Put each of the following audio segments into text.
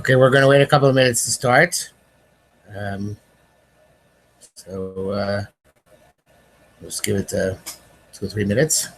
Okay, we're going to wait a couple of minutes to start. So let's give it 2 or 3 minutes.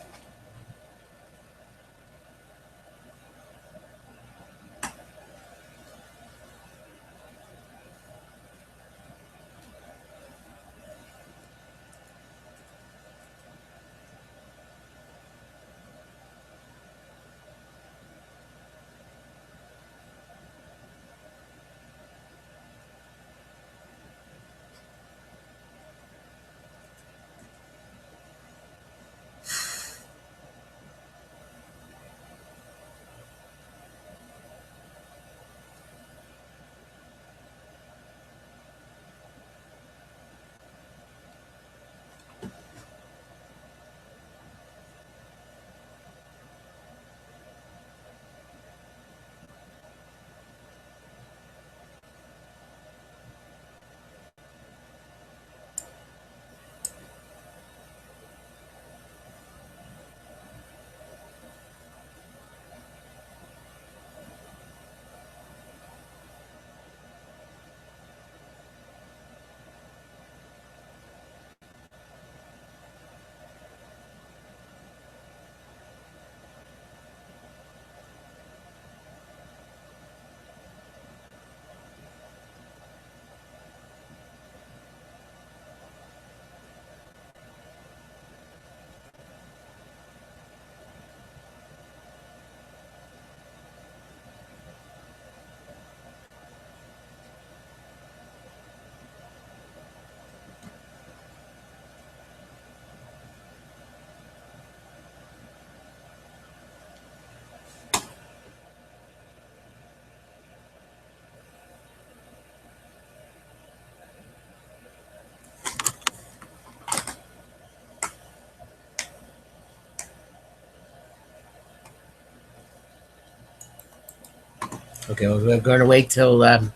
Okay, we're going to wait till about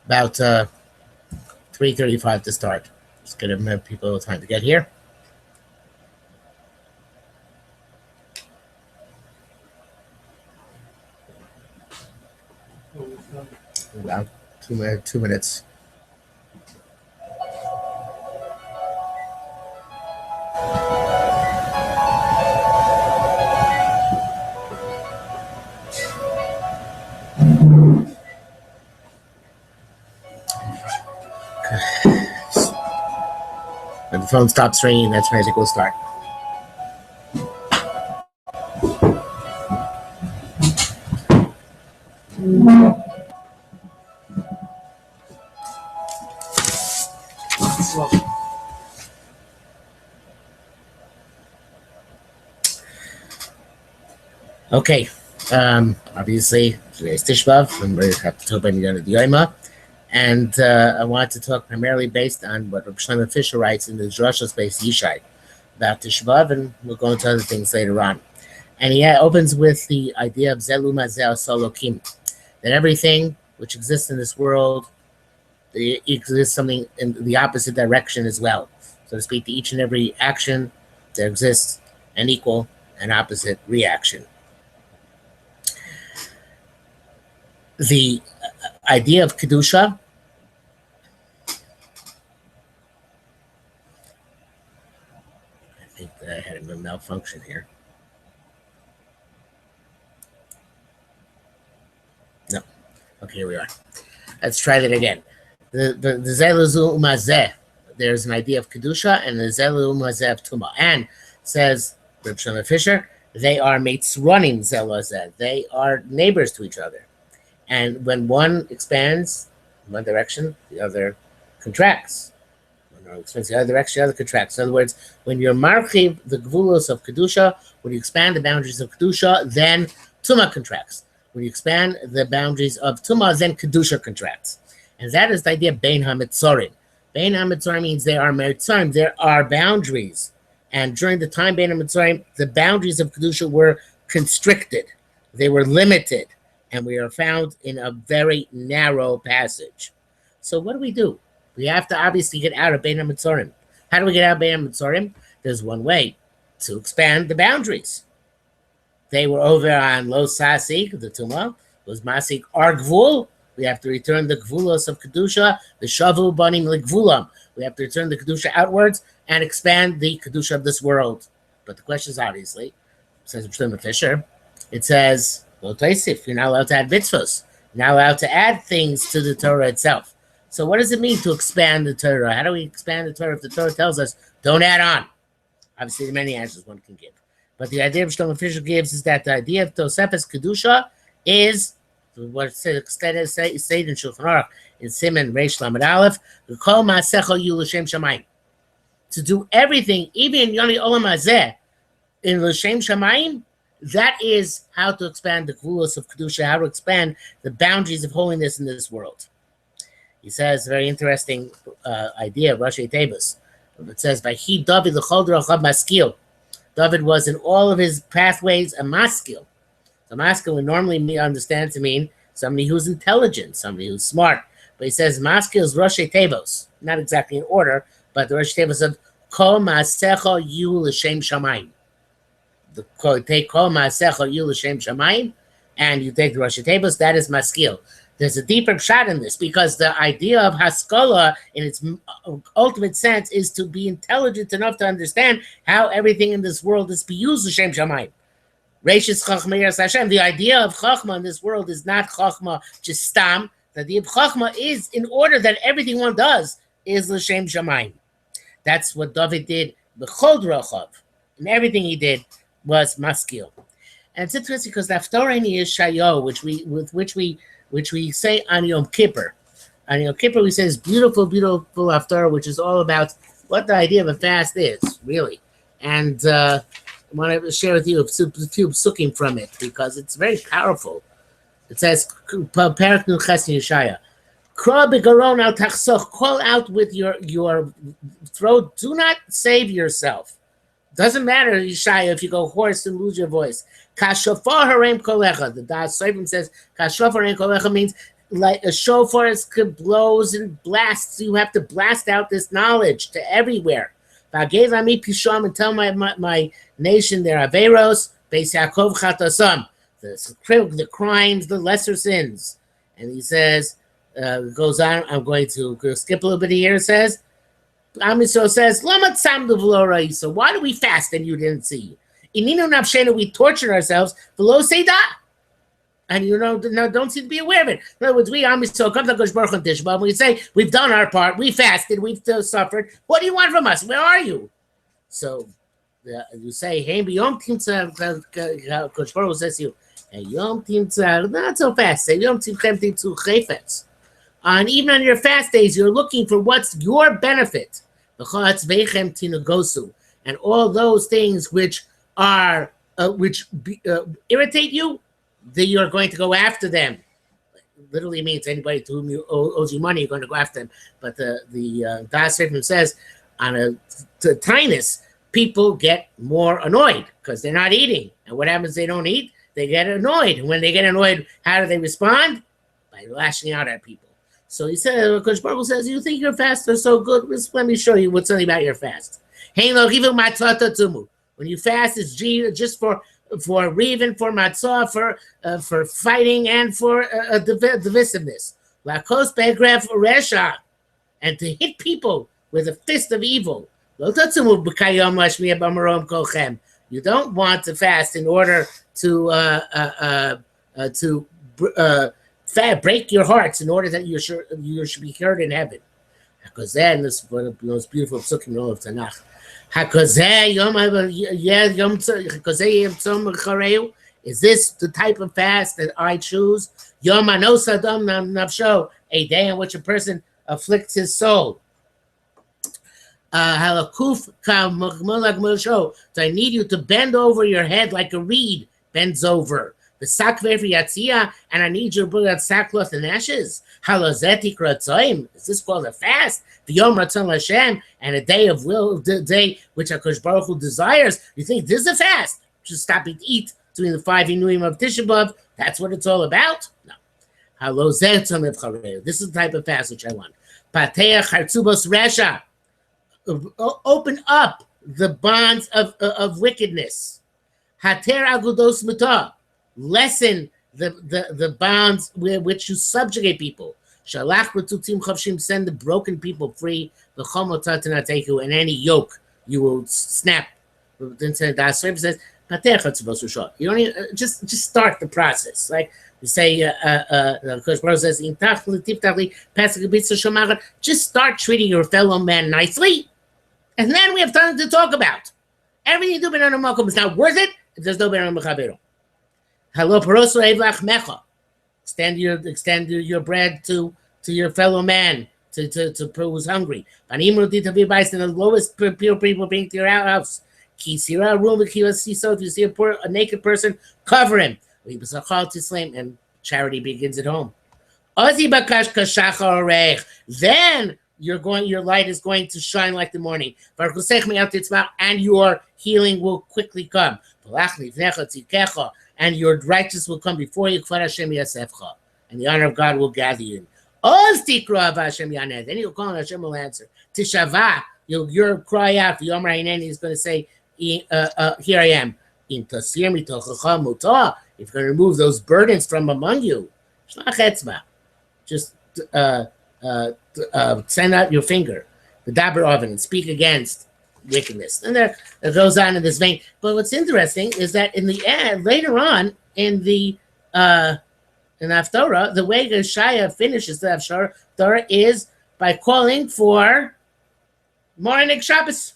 3:35 to start. Just going to give people time to get here. About 2 minutes. When the phone stops ringing, that's when I think we'll start. Okay, obviously today's Tisha, and we have to talk about the Yoima. And I want to talk primarily based on what Rabbi Shlomo Fisher writes in the Drasha Space Yishai about Tisha B'Av, and we'll go into other things later on. And he opens with the idea of Zelu Mazel Solokim, that everything which exists in this world exists something in the opposite direction as well. So to speak, to each and every action, there exists an equal and opposite reaction. The idea of Kedushah I think that I had a malfunction here. No. Okay, here we are. Let's try that again. The Zelu Mazeh, there's an idea of Kedushah, and the Zelu Mazeh of Tumah. And says Reb Shlomo Fisher, they are mates running Zelu. They are neighbors to each other. And when one expands in one direction, the other contracts. When one expands in the other direction, the other contracts. In other words, when you're marchiv the gvulos of Kedushah, when you expand the boundaries of Kedushah, then Tumah contracts. When you expand the boundaries of Tumah, then Kedushah contracts. And that is the idea of bein hamitzorim. Bein hamitzorim means there are mitzorim, there are boundaries. And during the time bein hamitzorim, the boundaries of Kedushah were constricted. They were limited. And we are found in a very narrow passage. So what do? We have to obviously get out of bein hamitzorim. How do we get out of bein hamitzorim? There's one way, to expand the boundaries. They were over on Lo Sasik, the Tumah, was Masik Argvul, We have to return the gvulos of Kedushah, the shavu banim legvulam. We have to return the Kedushah outwards and expand the Kedushah of this world. But the question is obviously, says Shlomo Fisher, it says, well, Taisif, you're not allowed to add mitzvos. You're not allowed to add things to the Torah itself. So what does it mean to expand the Torah? How do we expand the Torah if the Torah tells us, don't add on? Obviously, there are many answers one can give. But the idea Shlomo Fisher gives is that the idea of Tosefes Kedusha is what it says stated in Shulchan Aruch in Siman Reish Lamed Aleph, Kol Ma'asecha Yu L'Shem Shamayim. To do everything, even in Yoni Olam Hazeh, in L'Shem Shamayim, that is how to expand the Gvulos of Kedusha, how to expand the boundaries of holiness in this world. He says, very interesting idea of Rashi Tevus. It says, Vayhi David l'chol d'rochav maskil. David was in all of his pathways a maskil. So maskil we normally understand to mean somebody who's intelligent, somebody who's smart. But he says maskil is Rashi Tevus. Not exactly in order, but the Rashi Tevus of Kol Ma'asecha Yu L'Shem Shamayim. Take Kol Ma'asecha Yu L'Shem Shamayim, and you take the Rashi Tevus, that is maskil. There's a deeper shot in this because the idea of haskalah in its ultimate sense is to be intelligent enough to understand how everything in this world is be used l'shem shamayim. Reishis chachma yiras Hashem. The idea of chachma in this world is not chachma just stam. The idea of chachma is in order that everything one does is l'shem shamayim. That's what David did b'chol d'rochav, and everything he did was maskil. And it's interesting because the Haftorah is shiur, which we say on Yom Kippur. On Yom Kippur, we say this beautiful, beautiful Haftarah, which is all about what the idea of a fast is, really. And I want to share with you a few psukim from it, because it's very powerful. It says, Perak Nun Ches Yeshaya, Kra b'garon al tachsoch, call out with your throat, do not save yourself. Doesn't matter, Yeshaya, if you go hoarse and lose your voice. Kashofar harem kolecha. The Das Soifim says kashofar harem kolecha means like a shofar blows and blasts. You have to blast out this knowledge to everywhere. V'agezami pisham, and tell my nation their averos beis Yaakov chatasam, the crimes, the lesser sins. And he says, goes on. I'm going to skip a little bit here. It says, Am Yisrael says, Lama tzamdu v'lo ra'isa. Why do we fast and you didn't see? Ininu nafshenu, we tortured ourselves, v'lo seda. And don't seem to be aware of it. In other words, we Am Yisrael come to Kosh Baruch and Tisha, and we say, we've done our part, we fasted, we've suffered. What do you want from us? Where are you? So you say, hey, Yom Timtzah, Kosh Baruch says to you, hey, Yom Timtzah, not so fast. Say, Yom Timchem Timtzu Chayfetz. And even on your fast days, you're looking for what's your benefit. And all those things which are irritate you, that you're going to go after them. Literally means anybody to whom you owes you money, you're going to go after them. But the Das Soifim says, on a tinus, people get more annoyed because they're not eating. And what happens? They don't eat. They get annoyed. And when they get annoyed, how do they respond? By lashing out at people. So he said, Kosh Baruch says, you think your fasts are so good? Let me show you what's something about your fast. When you fast, it's just for revin, for matzah, for fighting, and for divisiveness. Lakos begref resha, and to hit people with a fist of evil. You don't want to fast in order to break your hearts in order that you should be heard in heaven. Because then this is one of the most beautiful psukim in all of Tanakh. Is this the type of fast that I choose? A day in which a person afflicts his soul. So I need you to bend over your head like a reed bends over. And I need you to bring out sackcloth and ashes. Is this called a fast? And a day of will, the day which HaKadosh Baruch Hu desires. You think this is a fast? Just stop and eat between the 5 Inuim of Tisha B'Av. That's what it's all about? No. This is the type of fast which I want. Open up the bonds of wickedness. Hater agudos mutah. Lessen the bonds with which you subjugate people. Shalach b'tutim chavshim, send the broken people free. V'chol motat tenateku, and any yoke you will snap. Then the servant says, you don't even, just start the process. Like you say, the Kosh says, just start treating your fellow man nicely, and then we have time to talk about. Everything you do bein makom is not worth it if there's no bein mechavero. Hello, paroso evlach mecha. Extend your bread to your fellow man, to who's hungry. And the lowest pure people bring to your house. If you see a naked person, cover him. And charity begins at home. Then your light is going to shine like the morning, and your healing will quickly come. And your righteousness will come before you, and the honor of God will gather you. Then you'll call and Hashem will answer. Tisha, you'll cry out. The Yomer Hineni is going to say, here I am. If you're going to remove those burdens from among you, just send out your finger, the daber oven, and speak against wickedness. And there it goes on in this vein. But what's interesting is that in the end, later on in the in Haftorah, the way Shaya finishes the Haftorah is by calling for morning Shabbos.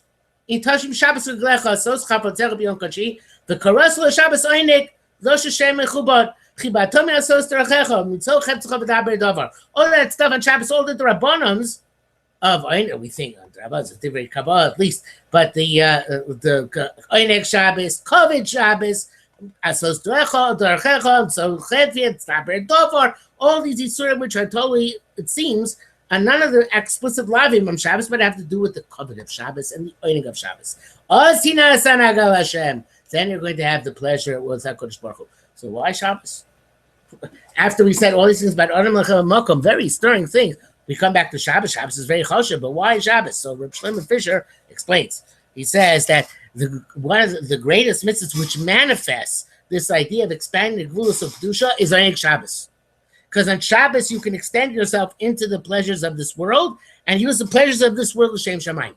In Tashim Shabbos v'glecha sos chapotzech b'yom kachi v'karos lo Shabbos oinik lo sheshem mechubot chibato me'asos terachecha mitzol chetzecha v'daber davar. All that stuff on Shabbos, all the rabbanons of oinik, we think on Rabbos, it's different Kabbalah at least, but the oinik Shabbos, Kovid Shabbos, asos terachecha, so chetviet daber davar. All these isurim which are totally, it seems, and none of the explicit lavim on Shabbos, but have to do with the covenant of Shabbos and the oining of Shabbos. Then you're going to have the pleasure with HaKadosh Baruch Hu. So why Shabbos? After we said all these things about Adam Makom, very stirring things, we come back to Shabbos. Shabbos is very choshev, but why Shabbos? So Reb Shlomo Fisher explains. He says that one of the greatest mitzvahs which manifests this idea of expanding the gvulos of Kedushah is Oinig Shabbos. Because on Shabbos, you can extend yourself into the pleasures of this world and use the pleasures of this world l'shem shamayim.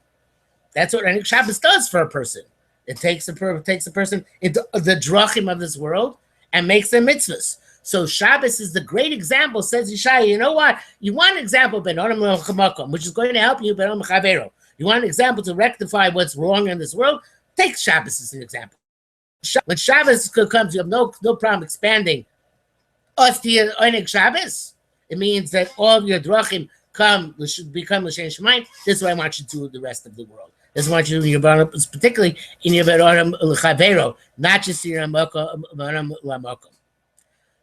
That's what Shabbos does for a person. It takes a person into the drachim of this world and makes them mitzvahs. So Shabbos is the great example, says Yishai. You know what? You want an example, which is going to help you, you want an example to rectify what's wrong in this world? Take Shabbos as an example. When Shabbos comes, you have no problem expanding Shabbos. It means that all of your drachim should become l'shem shamayim. This is what I want you to do with the rest of the world. This is what I want you to do in your baram, particularly in your baram l'chavero, not just in your baram l'makom.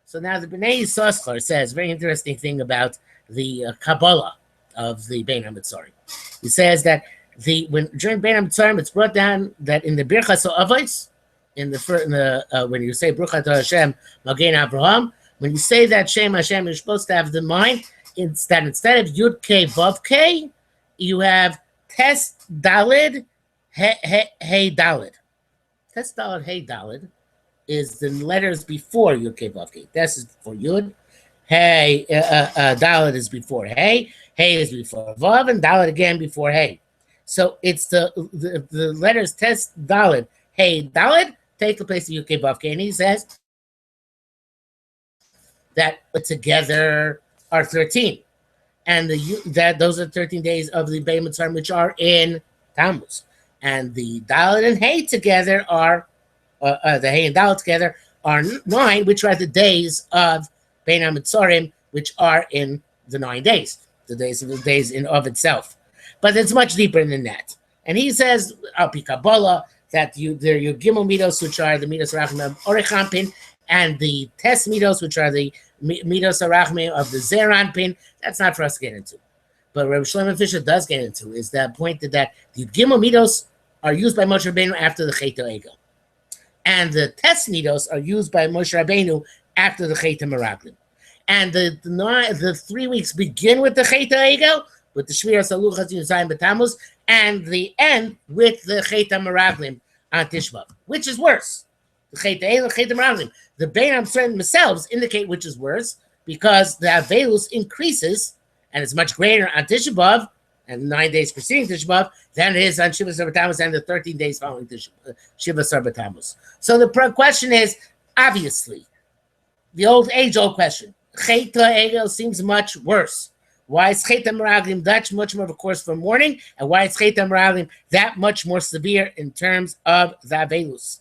So now the Bnei Yissaschar says a very interesting thing about the Kabbalah of the Bein HaMetzorim. He says that during Bein HaMetzorim, it's brought down that in the Birchas Avos, when you say Bruchat Hashem Magen Avraham, when you say that Shem Hashem, you're supposed to have the mind. Instead of Yud K Vav K, you have Tes Dalid Hey Dalid. Tes Dalid Hey Dalid is the letters before Yud K Vav K. Tes is before Yud. Hey Dalid is before Hey. Hey is before Vav, and Dalid again before Hey. So it's the letters Tes Dalid Hey Dalid take the place of Yud K Vav K, and he says that together are 13, and those are 13 days of the Bein HaMetzorim, which are in Tammuz, and the Dalet and Hay together are the Hay and Dalet together are 9, which are the days of Bein HaMetzorim, which are in the 9 days, the days in of itself. But it's much deeper than that. And he says, Al Pi Kabbalah, that there are your Gimel Midos, which are the Midos Rachmim Orechampin, and the Tes Midos, which are the Midos Arachme of the Zeran Pin. That's not for us to get into. But Rabbi Shlomo Fisher does get into is that point that the Gimel Midos are used by Moshe Rabbeinu after the Chet HaEgel. And the Tes Midos are used by Moshe Rabbeinu after the Chet HaMeraglim. And the 3 weeks begin with the Chet HaEgel, with the Shmir Saluchas Yuzayim B'Tammuz, and the end with the Chet HaMeraglim on Tishbav. Which is worse? The Chet HaEgel, Chet HaMeraglim. the bein themselves indicate which is worse, because the avelus increases and it's much greater on Tisha B'Av and 9 days preceding Tisha B'Av than it is on Shiva Sar B'Tammuz and the 13 days following Shiva Sar B'Tammuz. So the question is, obviously, the age-old question, Chet Egel seems much worse. Why is Chet HaMeraglim that much more of a course for mourning, and why is Chet HaMeraglim that much more severe in terms of the avelus?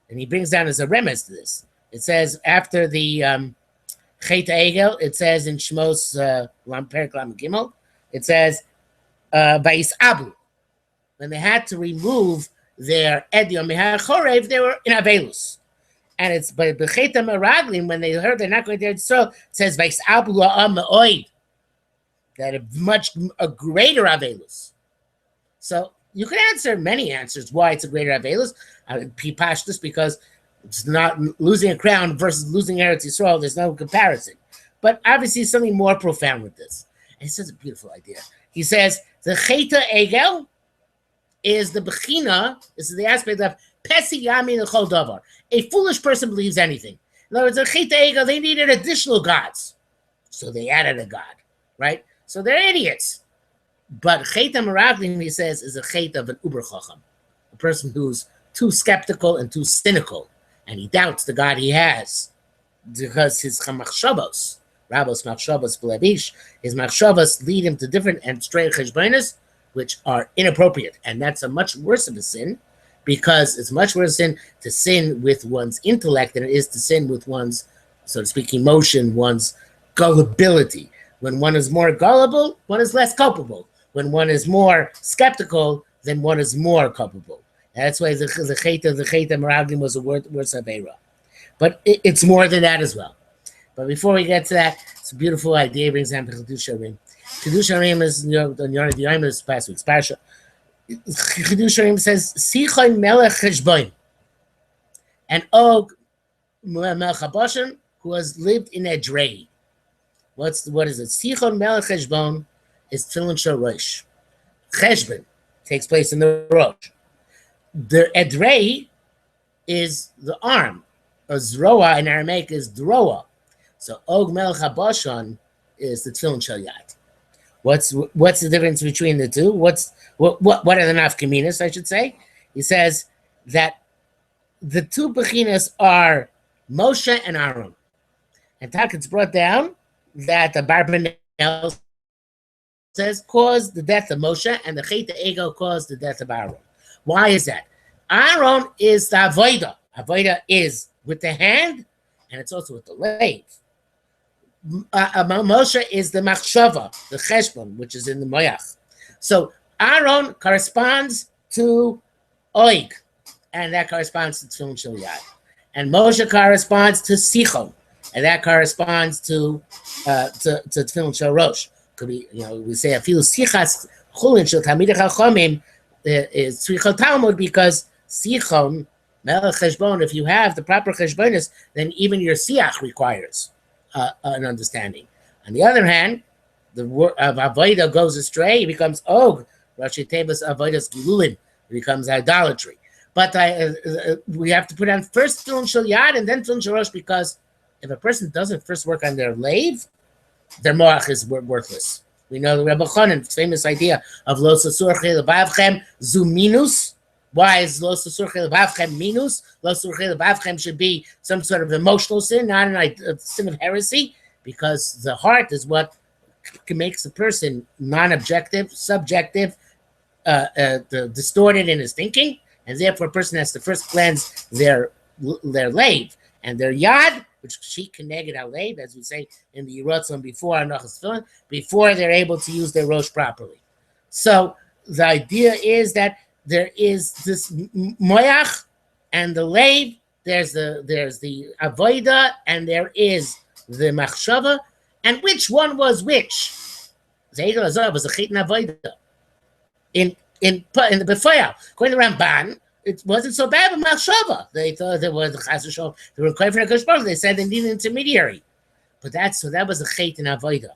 And he brings down as a remez to this. It says after the Chet Egel, it says in Shmos Perik Lam Gimel, it says Bais Abu, when they had to remove their Ediom Mihar Chorev, they were in avelus. And it's by Chet HaMeraglim, when they heard they're not going to Yisrael, it says Bais Abu La'am Me'oid, that a greater avelus. So you can answer many answers why it's a greater avelus. Pashtus, because it's not losing a crown versus losing Eretz Yisrael. There's no comparison. But obviously something more profound with this. And it's such a beautiful idea. He says the Cheta Egel is the Bechina. This is the aspect of Pesi Yamin L'chol Davar. A foolish person believes anything. In other words, the Cheta Egel, they needed additional gods, so they added a god, right? So they're idiots. But Chet HaMeraglim, he says, is a chet of an uber chacham, a person who's too skeptical and too cynical, and he doubts the God he has because his machshavos, Rabos machshavos b'levish, his machshavos lead him to different and strange cheshbonos, which are inappropriate, and that's a much worse of a sin, because it's much worse sin to sin with one's intellect than it is to sin with one's, so to speak, emotion, one's gullibility. When one is more gullible, one is less culpable. When one is more skeptical, then one is more culpable. That's why the Chet HaMeraglim was a worse Aveira. But it's more than that as well. But before we get to that, it's a beautiful idea. It brings down the Kedushah Rim. Kedushah Rim is, the Yom is past week's parsha. Kedushah Rim says, Sichon Melech Cheshboin, and Og Melech HaBashan, who has lived in Edrei. What is it? Sichon Melech Cheshbon is Tefillin Shel Rosh. Cheshbon takes place in the Rosh. The Edrei is the arm. A Zroa in Aramaic is Droa. So Og Melech HaBashan is the Tefillin Shel Yad. What's the difference between the two? What are the nafkaminas, I should say? He says that the two bechinas are Moshe and Aaron. And it's brought down that the Barbanel says caused the death of Moshe, and the Chet Egel caused the death of Aaron. Why is that? Aaron is the avodah. Avodah is with the hand, and it's also with the lathe. Moshe is the machshava, the cheshbon, which is in the moyach. So Aaron corresponds to oig, and that corresponds to tefillin shel yad. And Moshe corresponds to sichon, and that corresponds to tefillin shel rosh. Could be, we say a few sichas chulin shel tamidei chachamim is tzrichot Talmud, because sichon melech cheshbon. If you have the proper cheshbonis, then even your siach requires an understanding. On the other hand, the word of avodah goes astray; it becomes og. Rashi Tevas avodas gilulin, it becomes idolatry. But we have to put on first tefillin shel yad and then tefillin shel rosh, because if a person doesn't first work on their lathe, their moach is worthless. We know the Rebbe Chanan's famous idea of lo sasurche lebavchem zu minus. Why is lo sasurche lebavchem minus? Lo sasurche lebavchem should be some sort of emotional sin, not a sin of heresy, because the heart is what makes a person non-objective, subjective, distorted in his thinking, and therefore a person has to first cleanse their lathe and their yad, which she connected our lathe, as we say in the Yerotzim before Anachas Tefillin, before they're able to use their rosh properly. So the idea is that there is this moyach and the lathe. There's the avodah and there is the machshava. And which one was which? The Egel Azov was a chit and avodah. In the Befaya, according to Ramban, it wasn't so bad with machshava. They thought there was the chas v'shalom. They were craving a kashbar. They said they needed an intermediary, but that was a chait and avodah.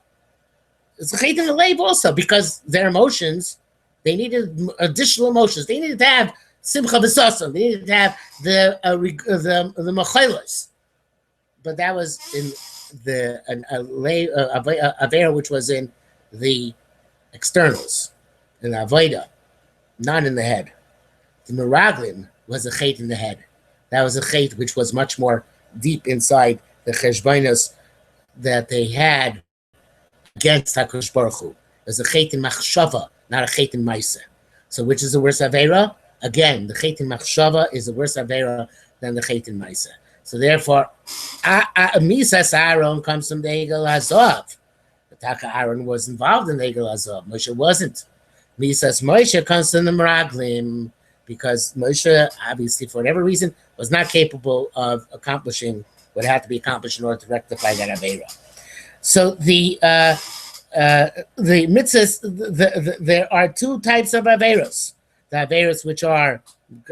It's a chait in the lathe also, because their emotions, they needed additional emotions. They needed to have simcha v'sasam. They needed to have the machilas. that was in the avera, which was in the externals, in the avoda, not in the head. The meraglim was a chait in the head. That was a chait which was much more deep inside the cheshbonos that they had against HaKadosh Baruch Hu. It was a chait in machshava, not a chait in maisa. So which is the worst avera? Again, the chait in machshava is the worse avera than the chait in maisa. So therefore, Misas Aaron comes from the Egel Hazov. But Taka Aaron was involved in the Egel Hazov. Moshe wasn't. Misas Moshe comes from the Meraglim, because Moshe, obviously, for whatever reason, was not capable of accomplishing what had to be accomplished in order to rectify that avera. So the mitzvahs, there are two types of averos. The averos which are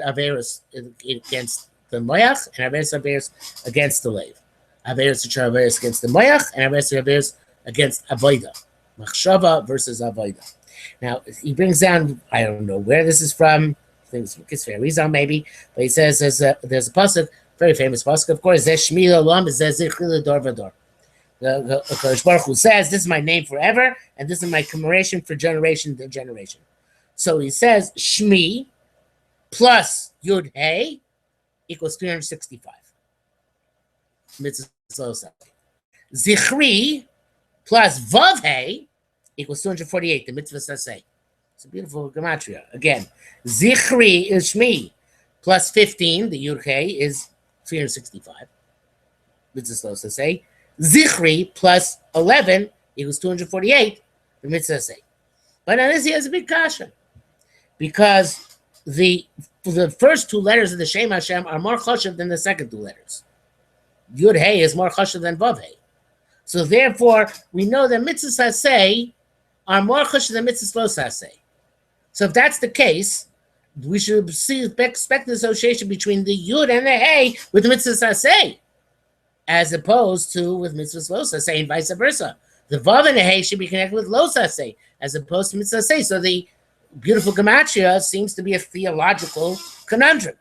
averos against the moyach, and averos against the leiv. Averos which are averos against the moyach, and averos against avoida. Machshava versus avoida. Now he brings down, I don't know where this is from. I think it's fair reason maybe, but he says there's a pasuk, very famous pasuk, of course. Zeh Shmi Olam, Zeh Zichri Dor Vador. The Kadosh Baruch Hu says, "This is my name forever, and this is my commemoration for generation to generation." So he says Shmi plus Yud Hey equals 365. Mitzvah Zichri plus Vav Hey equals 248. The mitzvah saseh. It's a beautiful gematria. Again, Zichri is Shmi plus 15. The Yud Hey is 365. Mitzvah saseh. Zichri plus 11 equals 248. The mitzvah say. But now this here is a big kasha, because the first two letters of the Shem Hashem are more chashuv than the second two letters. Yud Hey is more chashuv than Vav Hey. So therefore, we know that mitzvahs say are more chashuv than mitzvahs lo say. So if that's the case, we should expect the association between the Yud and the Hey with the mitzvahs say, as opposed to with mitzvahs lo say, and vice versa. The Vav and the Hey should be connected with lo say, as opposed to mitzvah say. So the beautiful gematria seems to be a theological conundrum.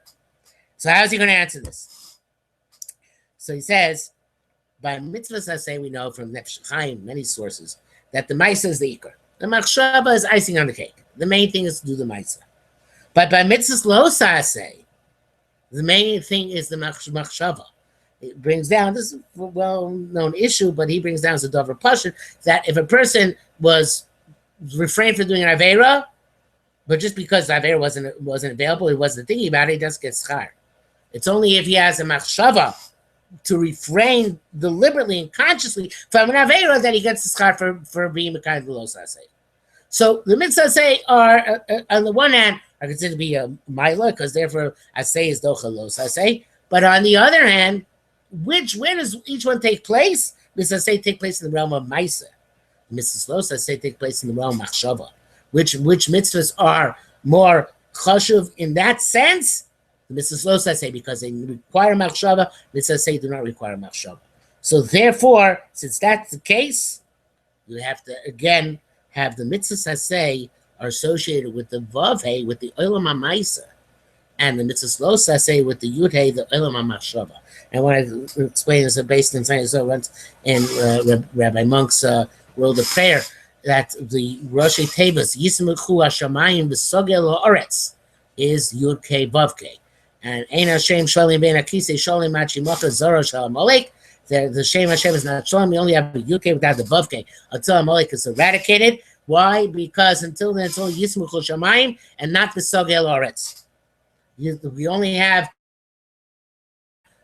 So how's he going to answer this? So he says, by mitzvah say, we know from Nefesh Chaim, many sources, that the maisa is the ikar. The machshava is icing on the cake. The main thing is to do the maisa. But by mitzvah lo say, the main thing is the machshava. It brings down, this is a well-known issue, but he brings down as a davar pashut, that if a person was refrained from doing an avera, but just because the avera wasn't available, he wasn't thinking about it, he doesn't get schar. It's only if he has a machshava to refrain deliberately and consciously from an avera that he gets the schar for being a kind of lo saseh. So the mitzvah say are, on the one hand, are considered to be a maila, because therefore aseh is docha lo saseh. But on the other hand, where does each one take place? Mitzvah say take place in the realm of maisa. Mitzvah lo say take place in the realm of machshava. Which mitzvahs are more chashuv in that sense? The mitzvahs lo say, because they require machshava. Mitzvahs say do not require machshava. So therefore, since that's the case, you have to again have the mitzvahs say are associated with the vav hey, with the olam ha'maisa, and the mitzvahs lo say with the yud hey, the olam ha'machshava. And when I explain this, based in science, so once in Rabbi Monk's world of prayer, that the Rosh Tevas Yismuchu Hashamayim B'Sogel Haaretz is Yud Kei Vav Kei, and Ein Hashem Sholim Ben Akisei Sholim Machimacha Zara Shal Amalek. The Shem Hashem is not Sholim. We only have the Yud Kei without the Vav Kei until Amalek is eradicated. Why? Because until then it's only Yismuchu Hashamayim and not B'Sogel Haaretz. We only have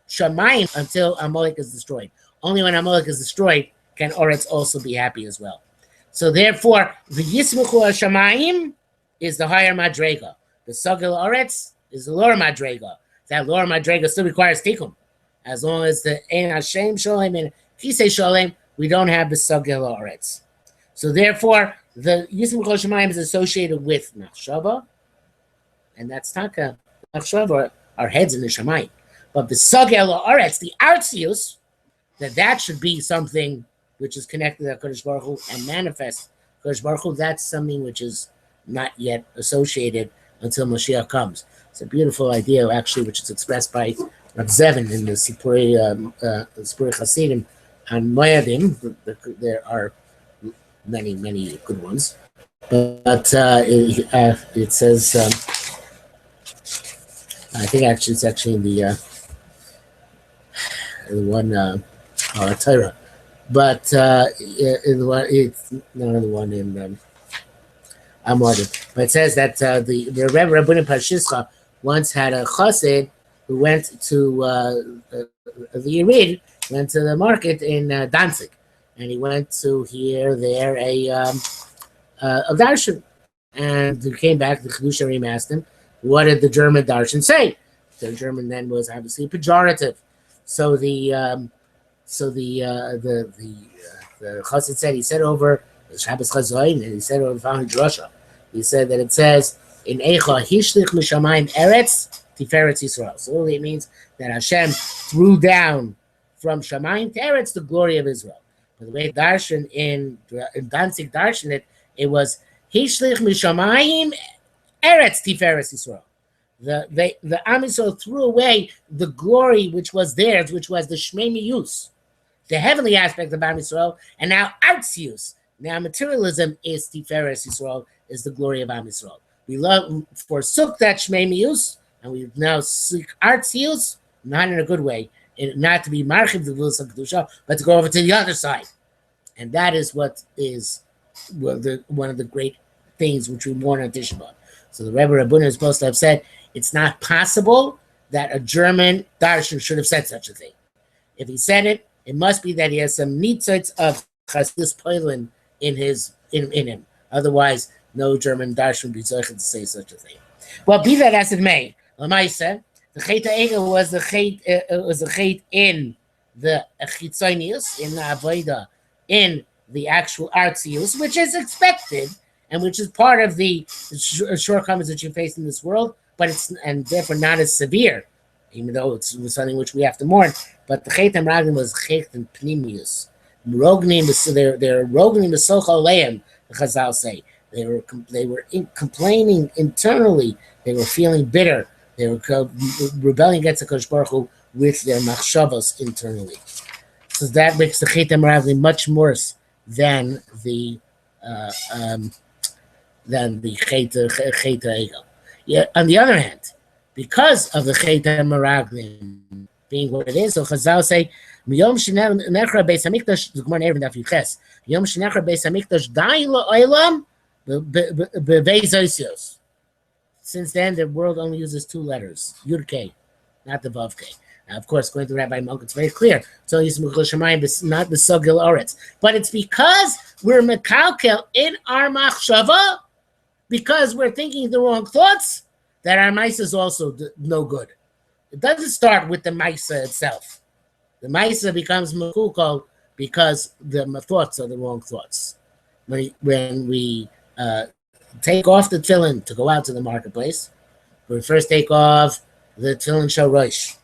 Shamayim until Amalek is destroyed. Only when Amalek is destroyed can Oretz also be happy as well. So therefore, the Yismuchu Hashamayim is the higher Madrega. The Sogel Oretz is the lower Madrega. That lower Madrega still requires Tikkun. As long as the Ein Hashem Sholem and Kisei Sholem, we don't have the Sogel Oretz. So therefore, the Yismuchu Hashamayim is associated with Machshava, and that's Taka. Machshava are heads in the Shamayim. But the Sogel Oretz, the Artzius, that should be something which is connected to Kadosh Baruch Hu and manifest Kadosh Baruch Hu. That's something which is not yet associated until Mashiach comes. It's a beautiful idea, actually, which is expressed by of Zevin in the Sipurei Hasidim and Moyadim. There are many, many good ones. But it says, I think actually it's actually in the one Torah, but in the one it's not in the one in Amodim. But it says that the Rebbe Rabbeinu Pashischa once had a chassid who went to the Yerid, went to the market in Danzig, and he went to hear there a darshan, and he came back. The Kedushah asked him, "What did the German darshan say?" The German then was obviously pejorative. So the chassid said, he said over the Shabbos Chazoin, and he said over the following drasha. He said that it says in Eicha Hishlich Mishamayim Eretz Tiferetz Yisrael. So really it means that Hashem threw down from Shamayim to Eretz the glory of Israel. But the way Darshan in Danzig Darshan it was Hishlich Mishamayim Eretz Tiferetz Yisrael. The Am Yisrael threw away the glory which was theirs, which was the Shmei Miyus, the heavenly aspect of Am Yisrael, and now Artzius. Now materialism is Tiferes Yisrael, is the glory of Am Yisrael. We forsook that Shmei Miyus, and we now seek Artzius, not in a good way, not to be Marchiv the Vilus of Kedushah, but to go over to the other side. And that is what is one of the great things which we mourn on Tisha B'Av. So the Rebbe Rabbeinu is supposed to have said, it's not possible that a German darshan should have said such a thing. If he said it, it must be that he has some nitzitz of chassidus poilin in him. Otherwise, no German darshan would be zocheh to say such a thing. Well, be that as it may, Lamaisa, the chet ha'egel was the chet in the chitzonius, in the avoda, in the actual artzius, which is expected and which is part of the shortcomings that you face in this world, but it's and therefore not as severe, even though it's something which we have to mourn. But the chet hamraglim was chet and pnimius. Rognim, they're rognim b'sochal leim. The Chazal say they were complaining internally. They were feeling bitter. They were rebelling against the Kodesh Baruch Hu with their machshavos internally. So that makes the chet hamraglim much worse than the chet ha'egel. Yeah, on the other hand, because of the chet meraglim being what it is, so Chazal say, "Miyom shenechra beis hamikdash." The Gemara never daf yiches. Miyom shenechra beis hamikdash dai la'olam beveizosios. Since then, the world only uses two letters, Yud K, not the Vav K. Now, of course, going to Rabbi Monk, it's very clear. It's only Yismuchel Shemayim, not the Sogil Oretz. But it's because we're mekalkel in our machshava, because we're thinking the wrong thoughts, that our Maisa is also no good. It doesn't start with the Maisa itself. The Maisa becomes mekukal because the thoughts are the wrong thoughts. When we take off the tefillin to go out to the marketplace, we first take off the tefillin shorosh.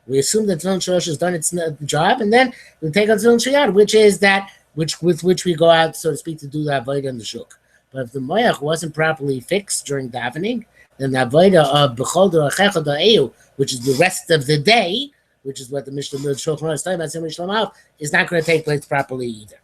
We assume that tefillin shorosh has done its job, and then we take on tefillin shayad, which is that with which we go out, so to speak, to do the avodah and the shuk. But if the moyach wasn't properly fixed during davening, then the avodah of b'chol d'orachecha da'eu, which is the rest of the day, which is what the Mishnah Shulchan Aruch is talking about, is not going to take place properly either.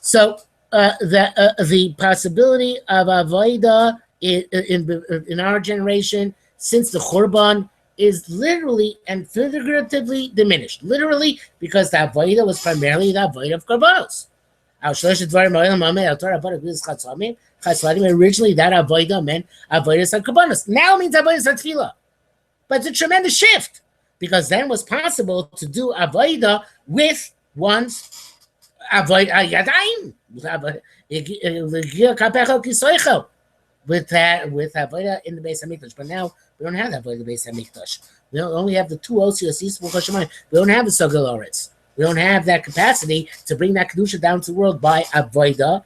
So the possibility of avodah in our generation since the Churban is literally and figuratively diminished. Literally, because the avodah was primarily the avodah of korbanos. Originally, that avodah meant avodah of korbanos. Now it means avodah of tefillah. But it's a tremendous shift, because then it was possible to do avodah with one's avodah yadayim, with avodah in the beis hamikdash. But now we don't have that avodah in the beis hamikdash. We only have the two osios. We don't have the sogel oretz. We don't have that capacity to bring that Kedushah down to the world by avodah,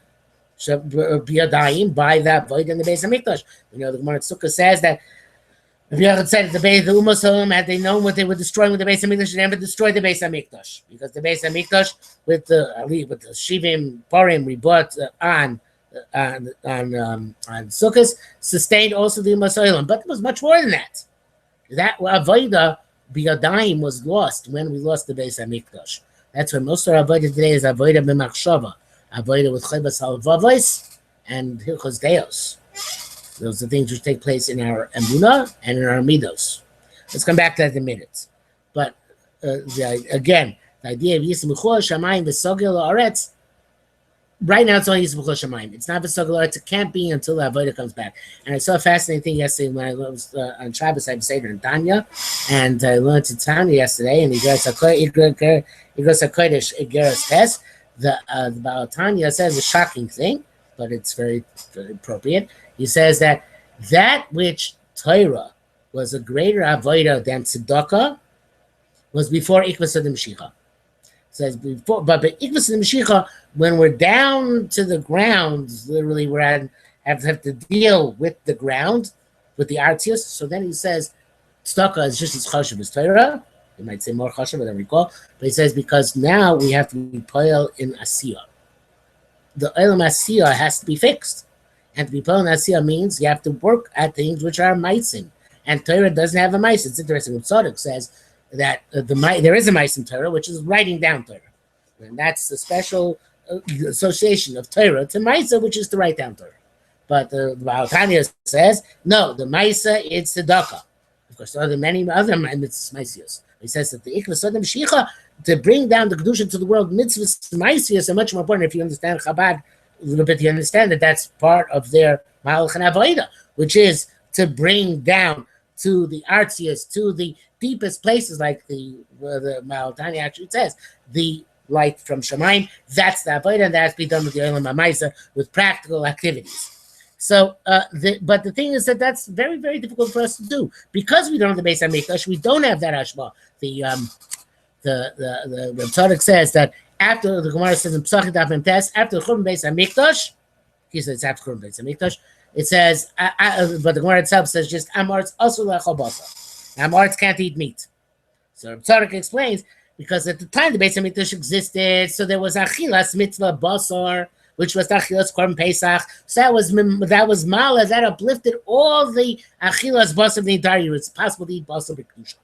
by that avodah in the beis hamikdash. You know, the Gemara Sukkah says that if you had said the Umas Olam, had they known what they were destroying with the Beis Hamikdash, they never destroyed the Beis Hamikdash, because the Beis Hamikdash with the Shivim Parim we bought on Sukkot sustained also the Umas Olam, but it was much more than that. That avodah Biyadayim was lost when we lost the Beis Hamikdash. That's why most of our avodah today is avodah b'machshava, avodah with chayvas halvavos and hilchos deos. Those are things which take place in our emunah and in our midos. Let's come back to that in a minute. But again, the idea of Yismuchol Shamayim v'Sogel La'aretz, right now it's only Yismuchol Shamayim. It's not v'Sogel La'aretz. It can't be until the avodah comes back. And I saw a fascinating thing yesterday when I was on Shabbos. I was Seder in Tanya, and I learned to Tanya yesterday. And Igros HaKodesh Igeros Tes. The Baal Tanya says a shocking thing, but it's very, very appropriate. He says that which Torah was a greater avodah than tzedakah was before Ikvas of the Mashiach. Says before, but Ikvas of the Mashiach, when we're down to the ground, literally have to deal with the ground, with the artius. So then he says, tzedakah is just as chashuv as Torah. You might say more chashuv, I don't recall. But he says because now we have to be poil in asiyah. The olam asiyah has to be fixed. And to be poil in asiyah means you have to work at things which are meisim. And Torah doesn't have a mice. It's interesting. Tzadok says that there is a mice in Torah, which is writing down Torah. And that's the special association of Torah to Maisa, which is to write down Torah. But the Baal Tanya says, no, the Maisa, it's the Daka. Of course, there are many other mitzvahs. He says that the Ikvas Adam Shicha, to bring down the Kedushah to the world, mitzvahs mitzvahs are much more important. If you understand Chabad a little bit, you understand that that's part of their Malach and Avodah, which is to bring down to the artsiest, to the deepest places, like the Maltani actually says, the light from Shemaim. That's the avodah, and that has to be done with the Olam HaMaisa, with practical activities. So, but the thing is that that's very, very difficult for us to do because we don't have the Beis Hamikdash. We don't have that Hashma. The Tzadok says that after the Gemara says in Pesachim Daf Mem Tes, after the Churban Beis Hamikdash, he says it's after Churban Beis Hamikdash. It says, but the Gemara itself says just Amartz also lechol basar. Amartz can't eat meat. So Tzadok explains because at the time the Beis Hamikdash existed, so there was achilas mitzvah basar, which was achilas korban pesach. So that was mala that uplifted all the achilas basar of the entire year. It's possible to eat basar b'kedusha.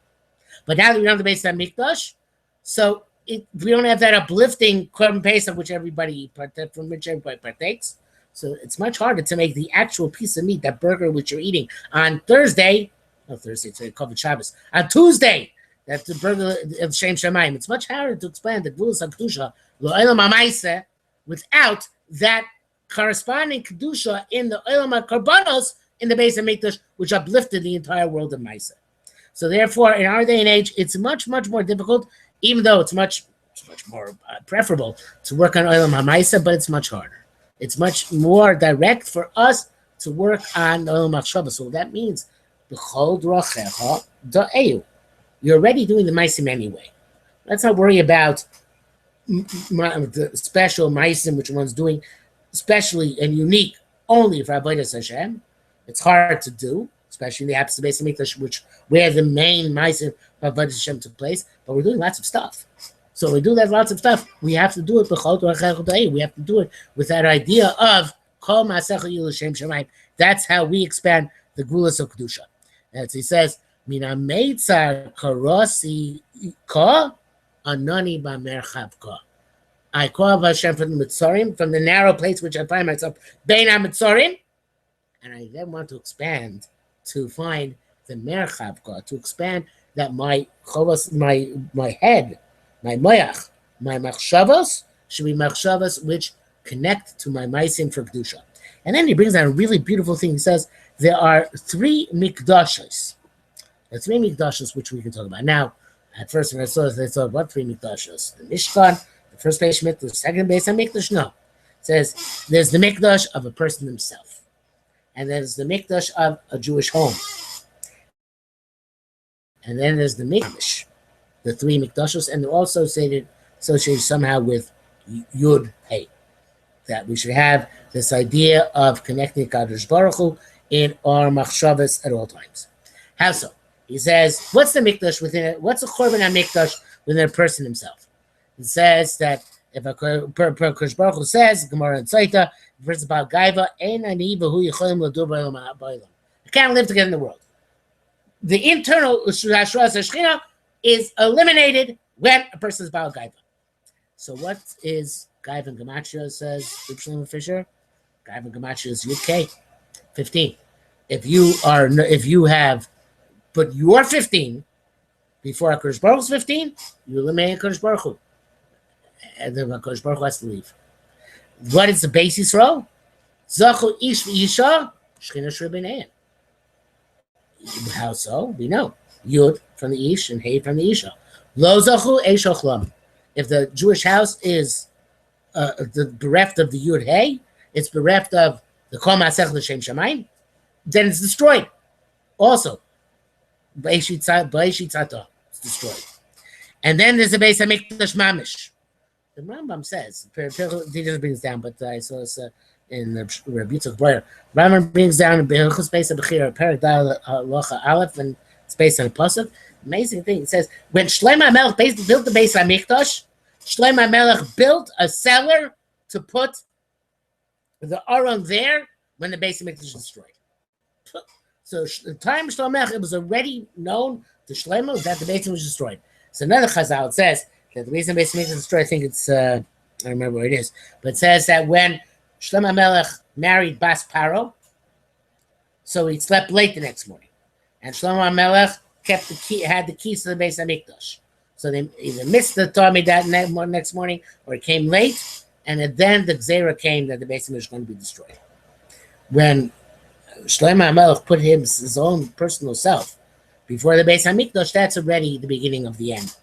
But now that we don't have the Beis Hamikdash, so we don't have that uplifting korban pesach, which everybody partakes. So it's much harder to make the actual piece of meat, that burger which you're eating on Thursday. No, Thursday, it's called Shabbos. On Tuesday, that's the burger of Shem Shemaim. It's much harder to explain the Gvulas HaKedusha, L'Olam HaMaaseh, without that corresponding Kedusha in the Olam HaKorbanos in the Beis Hamikdash, which uplifted the entire world of Maaseh. So therefore, in our day and age, it's much, much more difficult, even though it's much more preferable to work on Olam HaMaaseh, but it's much harder. It's much more direct for us to work on Olam HaMachshava. So that means B'chol Drachecha Da'eu. You're already doing the Maisim anyway. Let's not worry about the special Maisim which one's doing, especially and unique only for Avodas Hashem. It's hard to do, especially in the Apis Beis Hamikdash, where the main Maisim of Avodas Hashem took place. But we're doing lots of stuff. So we do that lots of stuff. We have to do it. We have to do it with that idea of Kol Ma'asecha Yilu Shem Shemaim. That's how we expand the Gvulas of Kedushah. As he says, Mina Meitzar Karosi Ka Anani B'Merchav Ka. I call Hashem from the Mitzorim, from the narrow place which I find myself, bein HaMitzorim, and I then want to expand to find the Merchav Ka, to expand that my head, my moyach, my machshavos should be machshavos which connect to my maisim for kedusha. And then he brings out a really beautiful thing. He says there are three mikdashos. There are three mikdashos which we can talk about. Now, at first when I saw this, I thought, what three mikdashos? The Mishkan, the first Beis Hamikdash, the second Beis Hamikdash? No. It says there's the mikdash of a person himself. And there's the mikdash of a Jewish home. And then there's the mikdash. The three mikdashos, and they're also associated somehow with Yud Hey. That we should have this idea of connecting Kadosh Baruch Hu in our machshavas at all times. How so? He says, what's the mikdash within it? What's a korban mikdash within a person himself? He says that if a Kadosh Baruch Hu says, Gemara and Tzaita, verse about Gaiva, Ein ani v'hu yicholim l'dur b'olam ha'baylam. You can't live together in the world. The internal Shras HaShechina is eliminated when a person is Baal Gaiva. So what is Gaiva and Gematria, says Reb Shlomo Fisher? Gaiva and Gematria is Yud 15. If you have put your 15 before HaKadosh Baruch Hu's 15, you eliminate HaKadosh Baruch Hu. And then HaKadosh Baruch Hu has to leave. What is the basis role? Zachu ish v'isha, shchina shrebenein. How so? We know. Yud from the ish and Hey from the isha. Lo zachu eish ochlam. If the Jewish house is bereft of the Yud Hey, it's bereft of the Kol Ma'asech L'Shem Shamayim, then it's destroyed. Also, B'Eshitzato, it's destroyed. And then there's a Beis HaMikdash Mamish. The Rambam says, he doesn't bring this down, but I saw this in the Rabbi Yitzchak Breuer. Rambam brings down B'Hilchos Beis HaBechira, Perek Dal Halacha Aleph, and it's based on a pasuk. Amazing thing. It says, when Shlomo HaMelech built the Beis HaMikdash, Shlomo HaMelech built a cellar to put the Aron there when the Beis HaMikdash was destroyed. So the time Shlomo HaMelech, it was already known to Shlomo that the Beis HaMikdash was destroyed. So another Chazal, it says that the reason the Beis HaMikdash was destroyed, I think it's, I don't remember where it is, but it says that when Shlomo HaMelech married Bas Paro, so he slept late the next morning. And Shlomo HaMelech had the keys to the Beis HaMikdash. So they either missed the Torah that next morning or it came late, and then the Gzera came that the Beis HaMikdash was going to be destroyed. When Shlomo HaMelech put his own personal self before the Beis HaMikdash, that's already the beginning of the end.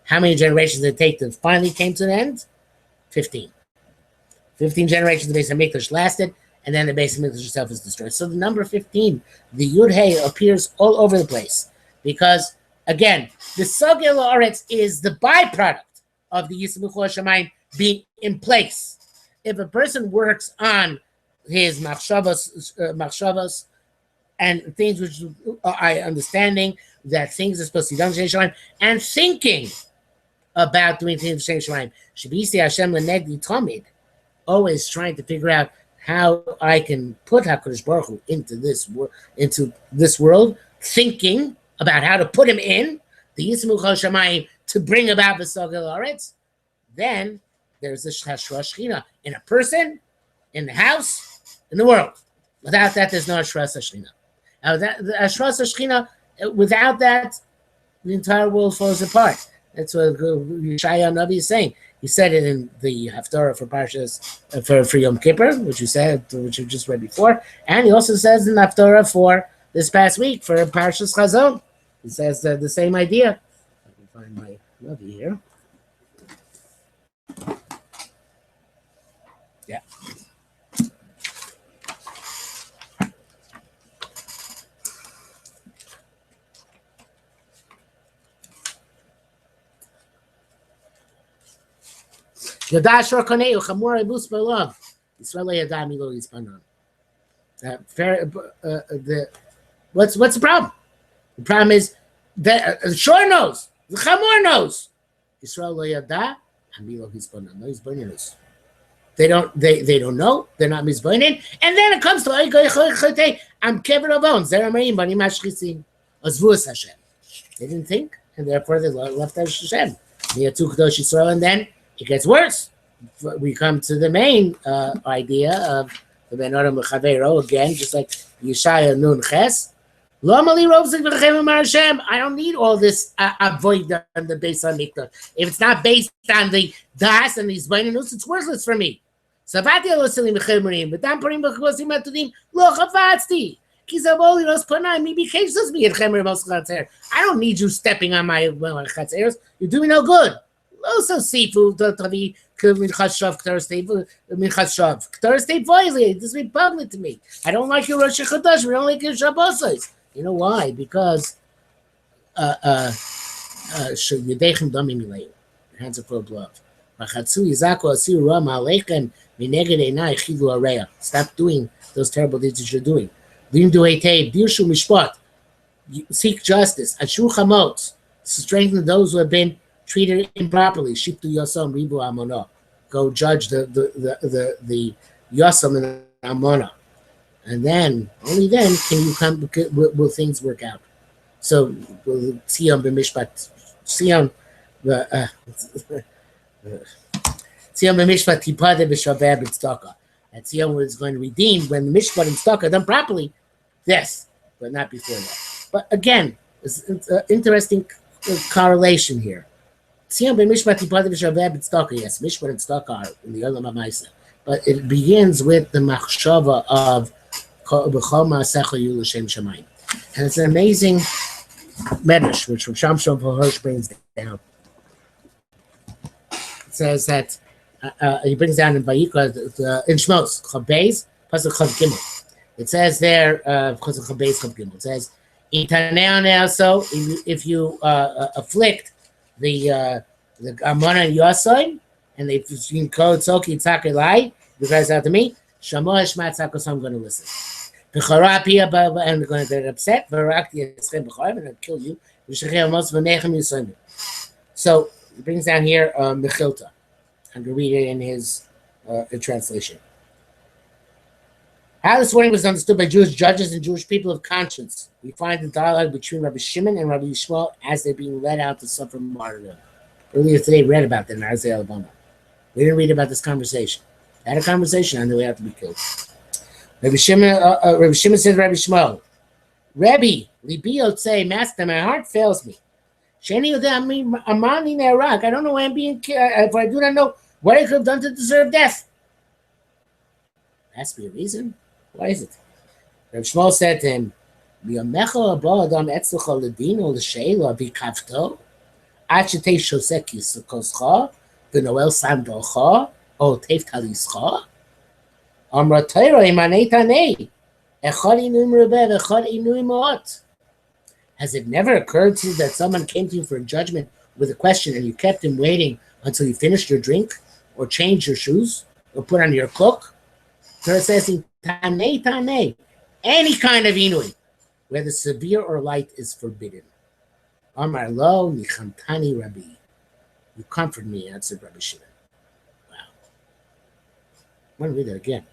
How many generations did it take to finally came to the end? 15. 15 generations the Beis HaMikdash lasted, and then the Beis HaMikdash itself is destroyed. So the number 15, the Yud Hey, appears all over the place because, again, the Sogel Haaretz is the byproduct of the Yismuch Shamayim being in place. If a person works on his machshavas and things which are understanding that things are supposed to be done in Shamayim and thinking about doing things in Shamayim, Shabisi Hashem Lenegdi Tamid, always trying to figure out how I can put HaKadosh Baruch Hu into this world, thinking about how to put him in the Yismuch Shamayim to bring about the Sogel Haaretz. Then there's the Hashra Shechina in a person, in the house, in the world. Without that, there's no Hashra Shechina. Now, the Hashra Shechina, without that, the entire world falls apart. That's what Yeshaya Navi is saying. He said it in the Haftarah for Parshas for Yom Kippur, which you just read before, and he also says in the Haftarah for this past week for Parshas Chazon. He says the same idea. I can find my Navi here. Yeah. What's the problem? The problem is that the shor knows, the chamor knows. Yisrael lo yada, hamilo hisbanon. No hisbanon. They don't know. They're not mizbanin. And then it comes to I'm kever avon zeramayim bani mashchisim azvus Hashem. They didn't think, and therefore they left Hashem. Miyatu kadosh Yisrael, and then it gets worse. We come to the main idea of the Ben Adam L'Chaveiro again, just like Yeshaya Nun Ches. I don't need all this avoid on the Beis HaMikdash. If it's not based on the das and these beinanus, it's worthless for me. I don't need you stepping on my chatzeros. You do me no good. Also seafood Thursday violate. This is repugnant to me. I don't like your Rosh Chodesh. We don't like your Shabbos. You know why? Because your hands are full of blood. Stop doing those terrible deeds that you're doing. Seek justice. Strengthen those who have been treated improperly. Go judge the Yosam and Amona. And then, only then, can you come, will things work out. So, we'll see on B'mishpat Sion, the Sion b'mishpat tipade b'shaveh b'tzedakah. That Sion was going to redeem when the mishpat and tzedakah done properly. Yes, but not before that. But again, it's an interesting correlation here. Sion b'mishpat tipade b'shaveh b'tzedakah. Yes, mishpat and tzedakah are in the Olam HaMaaseh, but it begins with the machshava of b'chol ma'asecha yu l'shem shamayim, and it's an amazing medrash which Rav Shamshon Hirsch brings down. It says that he brings down in Vayikra in Shmos Chavbeis pasuk Chav Gimel. It says there pasuk Chavbeis Chav Gimel. It says so if you afflict the Amon and Yosai and they code Soki Tzakelai, you guys out to me, Shamo Eshmat Tzakos, I'm going to listen. And they're going to get upset, and they'll kill you. So he brings down here Mechilta. I'm going to read it in his translation. How this warning was understood by Jewish judges and Jewish people of conscience. We find the dialogue between Rabbi Shimon and Rabbi Yishmael as they're being led out to suffer martyrdom. Earlier today, we read about that in Isaiah, Alabama. We didn't read about this conversation. They had a conversation on the way out to be killed. Rabbi Shimon said to Rabbi Shmuel, Rebbe, libi yotzei, Master, my heart fails me. Sheni yodeh amani ne'arak. I don't know why I'm being killed. If I do not know what I could have done to deserve death. There has to be a reason. Why is it? Rabbi Shmuel said to him, B'yamecha haba adam etzlecha ledino l'sheila b'kavto ad shetei shosek yisukoscha v'noel sandalcha o teif talischa. Has it never occurred to you that someone came to you for a judgment with a question and you kept him waiting until you finished your drink or changed your shoes or put on your cloak? Torah says in Tanei Tanei, any kind of inui, whether severe or light, is forbidden. Amar lo nichantani Rabbi. You comfort me, answered Rabbi Shimon. Wow. I want to read that again.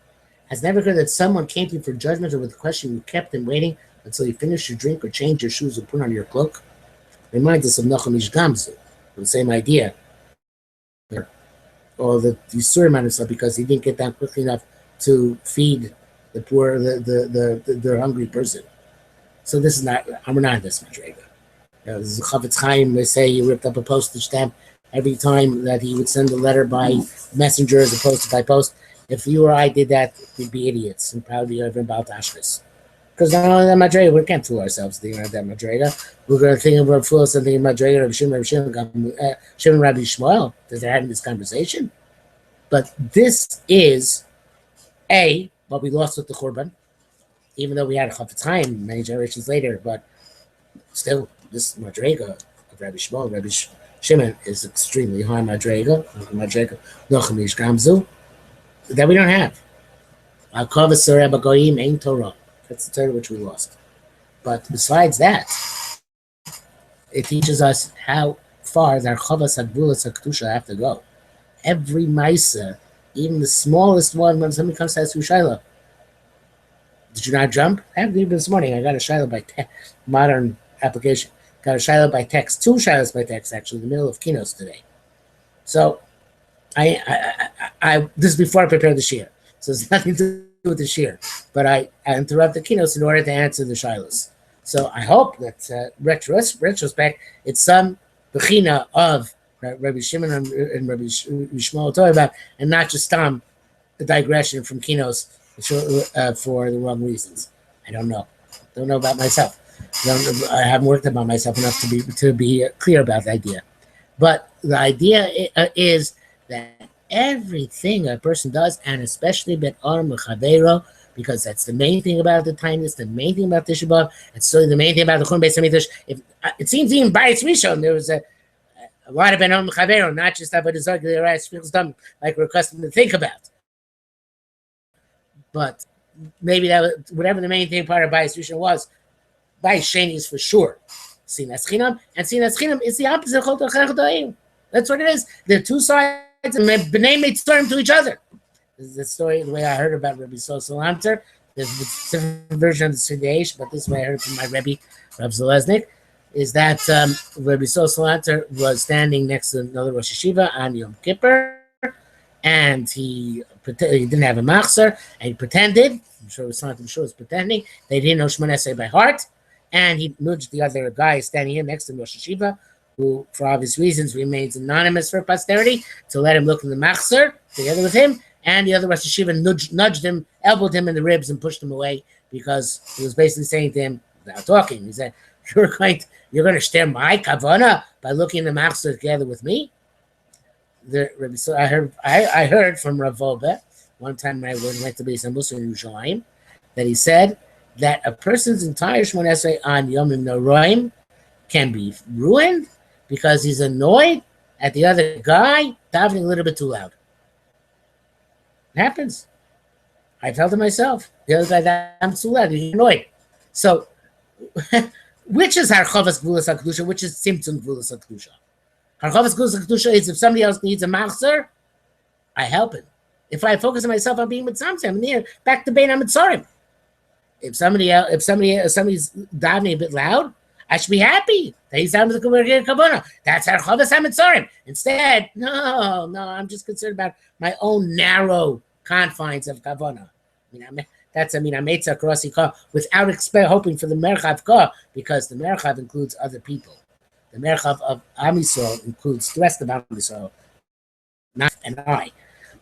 Has never heard that someone came to you for judgment or with a question you kept them waiting until you finished your drink or changed your shoes or put on your cloak? Reminds us of Nachum Ish Gamzu, the same idea. Or the Yisurim on himself because he didn't get down quickly enough to feed the poor, the hungry person. So this is not, we're not in this madrega. This is Chavetz Chaim. They say he ripped up a postage stamp every time that he would send a letter by messenger as opposed to by post. If you or I did that, we'd be idiots and probably even about Ashvis. Because not only that Madrega, we can't fool ourselves thinking about that Madrega. We're going to think about fool something in Madrega, Shimon Rabbi Shmuel, that they're having this conversation. But this is what we lost with the Churban, even though we had a Chavetz Chaim many generations later, but still, this Madrega of Rabbi Shmuel, Rabbi Shimon, is extremely high Madrega, Nachum Ish Gamzu, that we don't have. That's the Torah which we lost. But besides that, it teaches us how far the Archavas Hagvulas HaKedusha have to go. Every Maisa, even the smallest one, when somebody comes to ask you Shiloh, did you not jump? I haven't even this morning. I got a Shiloh by modern application. Got a Shiloh by text, 2 Shilohs by text actually, in the middle of Kinos today. So I this is before I prepared the shiur, so it's nothing to do with the shiur. But I interrupt the keynotes in order to answer the shilos. So I hope that retrospect, it's some bechina of Rabbi Shimon and Rabbi Yishmael talking about, and not just a digression from keynotes for the wrong reasons. I don't know. Don't know about myself. I haven't worked about myself enough to be clear about the idea. But the idea is that everything a person does, and especially bet ar mechaveiro, because that's the main thing about the kindness, the main thing about Tisha B'Av, and so the main thing about the Churban Beis Hamikdash. It seems even by its Rishon there was a lot of bet ar mechaveiro, not just about the Zog feels dumb like we're accustomed to think about. But maybe that whatever the main thing part of Bayis Rishon was, Bayis Sheni is for sure Sinas Chinam, and Sinas Chinam is the opposite of Chol Tochech Do'im. That's what it is. They're two sides, and B'nai made storm to each other. This is the story, the way I heard about Rabbi Salanter. There's a different version of the Siddur, but this way I heard from my Rebbe, Rav Zaleznik. is that Rabbi Salanter was standing next to another Rosh Hashiva on Yom Kippur, and he didn't have a machzer, and he pretended. I'm sure was pretending. They didn't know Shemona Esrei by heart, and he nudged the other guy standing here next to Rosh Hashiva, who, for obvious reasons, remains anonymous for posterity, to let him look in the machzer together with him. And the other Rosh Hashiva nudged him, elbowed him in the ribs, and pushed him away because he was basically saying to him, without talking, he said, "You're going to share my kavana by looking in the machzer together with me." So I heard from Rav Volbe one time when I went to Beis Amos in Yerushalayim that he said that a person's entire Shemona Esrei on Yomim Noraim can be ruined because he's annoyed at the other guy davening a little bit too loud. It happens. I felt it myself. The other guy that I'm too loud, he's annoyed. So, which is Harchavas Gvulas HaKedusha, which is Tzimtzum Gvulas HaKedusha? Harchavas Gvulas HaKedusha is if somebody else needs a machzer, I help him. If I focus on myself on being mitzamtzem, I'm near back to bein hamitzorim. If somebody's davening a bit loud, I should be happy that he's down with the kavanah. That's Harchavas HaMitzorim. Instead, no, I'm just concerned about my own narrow confines of kavanah. Meitza Karasi Ka without hoping for the Merchav Ka, because the Merchav includes other people. The Merchav of Am Yisrael includes the rest of Am Yisrael, not and I.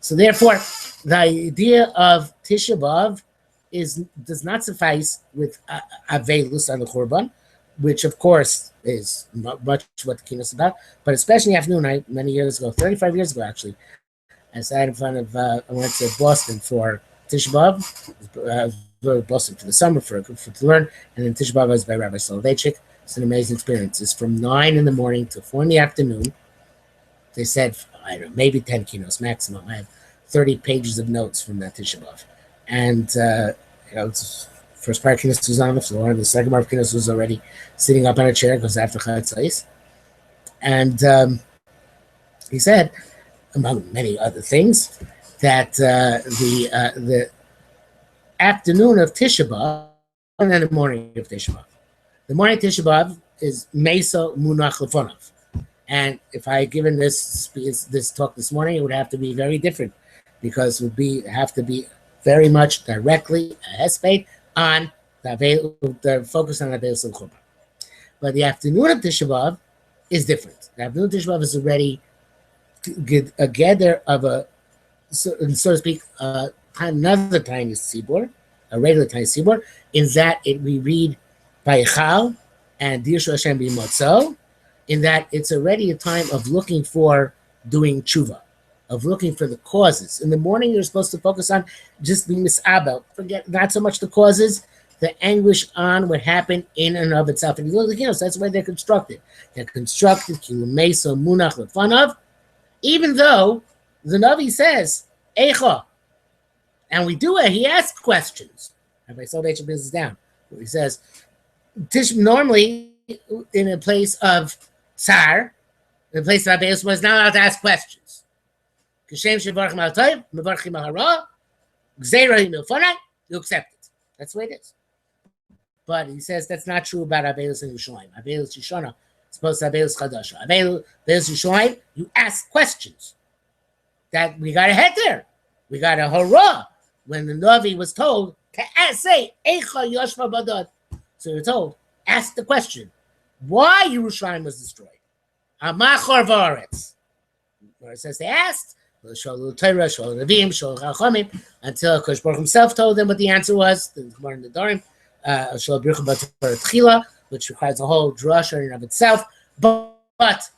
So therefore, the idea of Tisha B'Av does not suffice with Avelus on the Korban, which of course is much what the keynote is about, but especially afternoon, many years ago, 35 years ago actually, I sat in front of, I went to Boston for Tisha B'Av, Boston for the summer for to learn, and then Tisha B'Av was by Rabbi Soloveitchik. It's an amazing experience. It's from 9 in the morning to 4 in the afternoon. They said, I don't know, maybe 10 keynotes maximum. I have 30 pages of notes from that Tisha B'Av. And, first part of keynote was on the floor, and the second part of keynote was already sitting up on a chair because after Chatzos. And he said, among many other things, that the afternoon of Tisha B'Av and then the morning of Tisha B'Av. The morning of Tisha B'Av is Meso Munach Lefonav. And if I had given this talk this morning, it would have to be very different because it would have to be very much directly a hesped on the focus on the Aveil Sim Churban. But the afternoon of Tisha B'Av is different. The afternoon of Tisha B'Av is already a gather of so to speak, another tiny tzibur, a regular tiny tzibur, in that we read Vayichal and Dirshu Hashem B'Motzo, in that it's already a time of looking for doing tshuva, of looking for the causes. In the morning, you're supposed to focus on just being misabel. Forget not so much the causes, the anguish on what happened in and of itself. And you look at the that's the way they're constructed. They're constructed, kilumeso munach lefanav, even though the Navi says, Eicha. And we do it, he asks questions. Rabbi Soloveitchik brings this down. He says, normally in a place of Tsar, in a place of Abayos, was not allowed to ask questions. You accept it. That's the way it is. But he says that's not true about Abayos and Yerushalayim. Abayos Yishana is supposed to Abayos Chadasha. Abayos Yerushalayim, you ask questions. That we got a head there. We got a hurrah when the Navi was told to say, Eicha Yoshva Badad. So you're told, ask the question, why Yerushalayim was destroyed. Amachor Varetz. Where it says they asked, until Kosh Baruch himself told them what the answer was, the Gemara in the Dorim, which requires a whole drasha in and of itself. But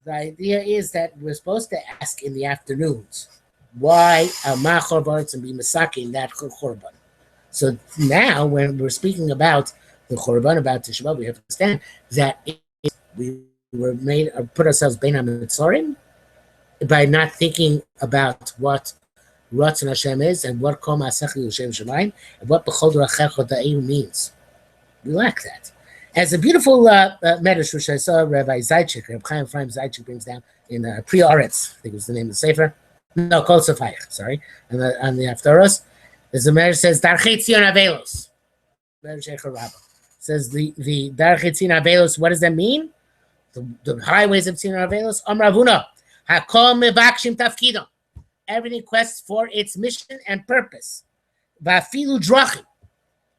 the idea is that we're supposed to ask in the afternoons, why Machor Varetz and be Masaki in that Chorban. So now, when we're speaking about the Chorban, about Tisha B'Av, we have to understand that we were put ourselves bein hamitzorim by not thinking about what Ratzon Hashem is and what Kol Ma'asecha L'Shem Shemayim and what B'chol D'rachecha Da'im means. We lack that. As a beautiful medrash which I saw Rabbi Zaychik, Rabbi Chaim Ephraim Zaychik brings down in Pri Oretz, I think it was the name of the sefer. No, Kol Sofayich, sorry. And on the Haftaros, there's a medrash says Darchei Tzion Avelos. says the Darchei Tzina Avelos. What does that mean? The highways of Tzina Avelos. Amravuna Hakol Mevakshim Tafkidon. Everything quests for its mission and purpose. Vafilu Drachim,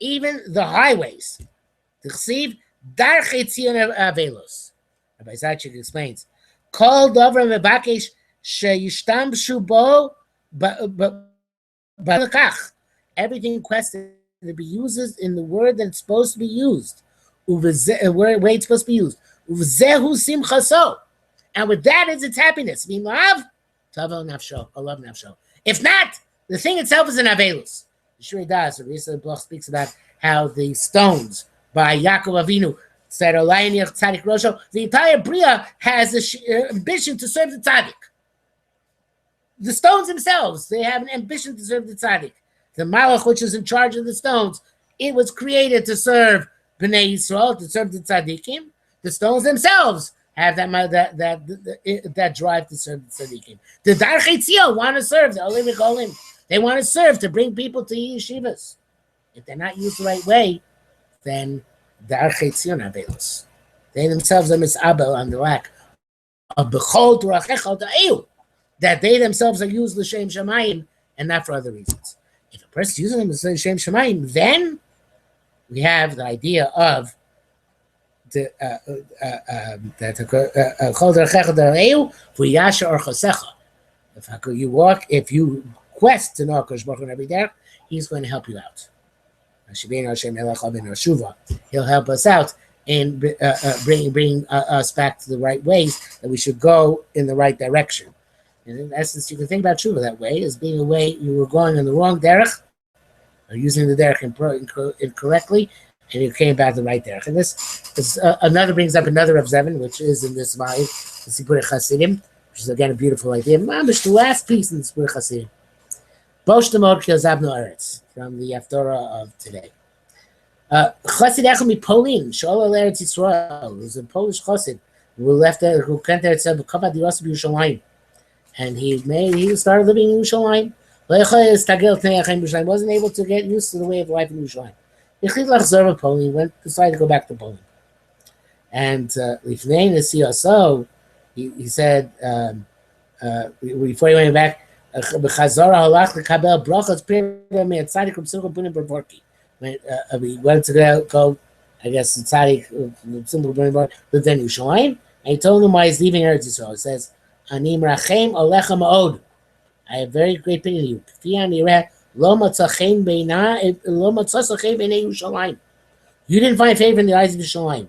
even the highways. T'chsiv Darchei Tzina Avelos. Rabbi Zaychik explains. Kol Dover Mevakesh Sheyishtamshu Bo Balakach. Everything quested to be used in the word that it's supposed to be used. Where it's supposed to be used. Uvezehu simchaso. And with that is its happiness. Mean love? Tavel nafsho. I love nafsho. If not, the thing itself is an avelus. The Shuri does. The Risa Bloch speaks about how the stones by Yaakov Avinu said, Olayniach Tzadik Rosho. The entire Bria has the ambition to serve the Tzadik. The stones themselves, they have an ambition to serve the Tzaddik. The Malach, which is in charge of the stones, it was created to serve Bnei Yisrael, to serve the Tzaddikim. The stones themselves have that drive to serve the Tzaddikim. The Darchei Tzina want to serve the Olim Golim. They want to serve to bring people to yeshivas. If they're not used the right way, then Darchei Tzina Avelos. They themselves are misabel on the lack of Bechol Turachecha Ta'eu. That they themselves are used l'shem shamayim and not for other reasons. If a person is using them l'shem shamayim, then we have the idea of the if you quest to know Kosh Baruch Hu every day, he's going to help you out. He'll help us out in bringing us back to the right ways, that we should go in the right direction. And in essence, you can think about tshuva that way, as being a way you were going in the wrong derech, or using the derech incorrectly, and you came back the right derech. And this another brings up another of Zevin, which is in this volume, the Sipurei Chasidim, which is again a beautiful idea. Mamish, the last piece in the Sipurei Chasidim. Bosh Demod Kilzabno Eretz, from the Haftorah of today. Chassid Echel Mipolin, Shola Eretz Yisrael, who's a Polish chassid, who went there, it said, Kabad Yosef Yerushalayim. And he started living in Yerushalayim. Wasn't able to get used to the way of life in Yerushalayim. He decided to go back to Poland. And Lifnei Nesiyaso, he said, before he went back, when we went to go, I guess, the Tzaddik, lived in Yerushalayim, and he told him why he's leaving Eretz Yisrael. He says, Ani mrachem alecha ma'od. I have very great pity in you. You didn't find favor in the eyes of Yerushalayim.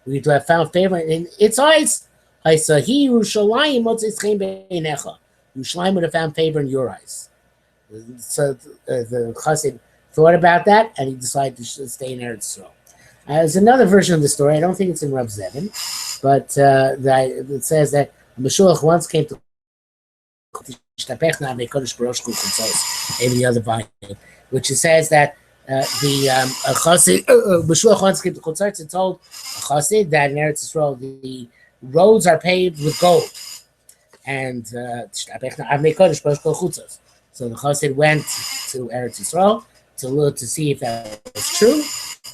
We to have found favor in its eyes. Yerushalayim would have found favor in your eyes. So the chassid thought about that, and he decided to stay in Eretz Yisrael. There's another version of the story. I don't think it's in Rav Zevin, but it says that Meshulach once came to maybe the other volume, which it says that Meshulach once came to Chutzatz and told a chassid that in Eretz Yisrael the roads are paved with gold, and so the chassid went to Eretz Yisrael to look to see if that was true.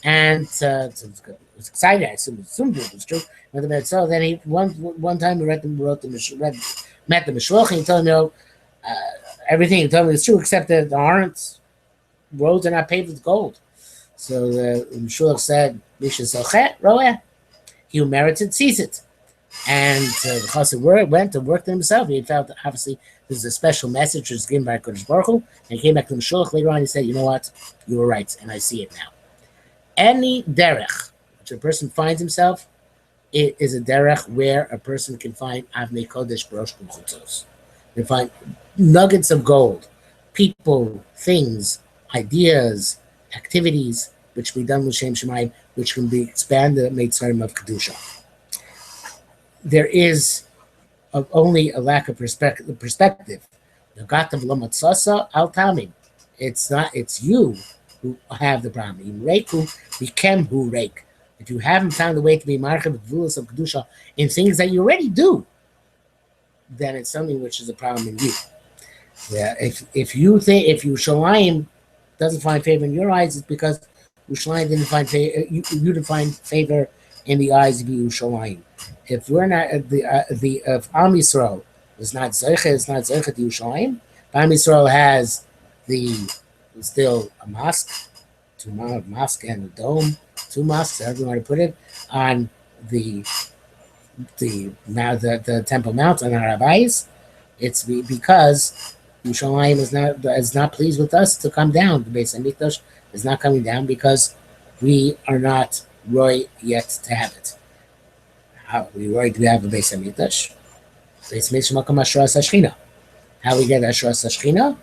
And was excited. I assumed it was true. So then he one time he met the Meshulach, and he told him, everything he told me is true except that the roads are not paved with gold. So the Meshulach said, he who merits it sees it. And the chassid went and worked on himself. He felt that obviously there's a special message which was given by Kodesh Baruch Hu, and he came back to the Meshulach later on. He said, you know what, you were right, and I see it now. Any derech which a person finds himself, it is a derech where a person can find avnei kodesh b'rosh chutzos. They find nuggets of gold, people, things, ideas, activities which can be done with Shem Shemayim, which can be expanded and made certain of Kedushah. There is only a lack of perspective. The gatav lomatzasa al tamim. It's you who have the problem. Reiku became who reik. If you haven't found a way to be marchab v'vulas of Kedushah in things that you already do, then it's something which is a problem in you. Yeah, if you Shalayim doesn't find favor in your eyes, it's because Yerushalayim didn't find you didn't find favor in the eyes of Yerushalayim. If we're not if Am Yisrael is not Zeicha, it's not Zeicha to Yerushalayim. Am Yisrael has still a mosque, mosque and a dome, two mosques, however you want to put it, on the Temple Mount on our Abayis. It's because Yerushalayim is not pleased with us to come down. The Beis Hamikdash is not coming down because we are not roy yet to have it. How we roy to have a Beis Hamikdash? Beis Hamikdash makam Ashras Hashchina. How we get Ashras Hashchina?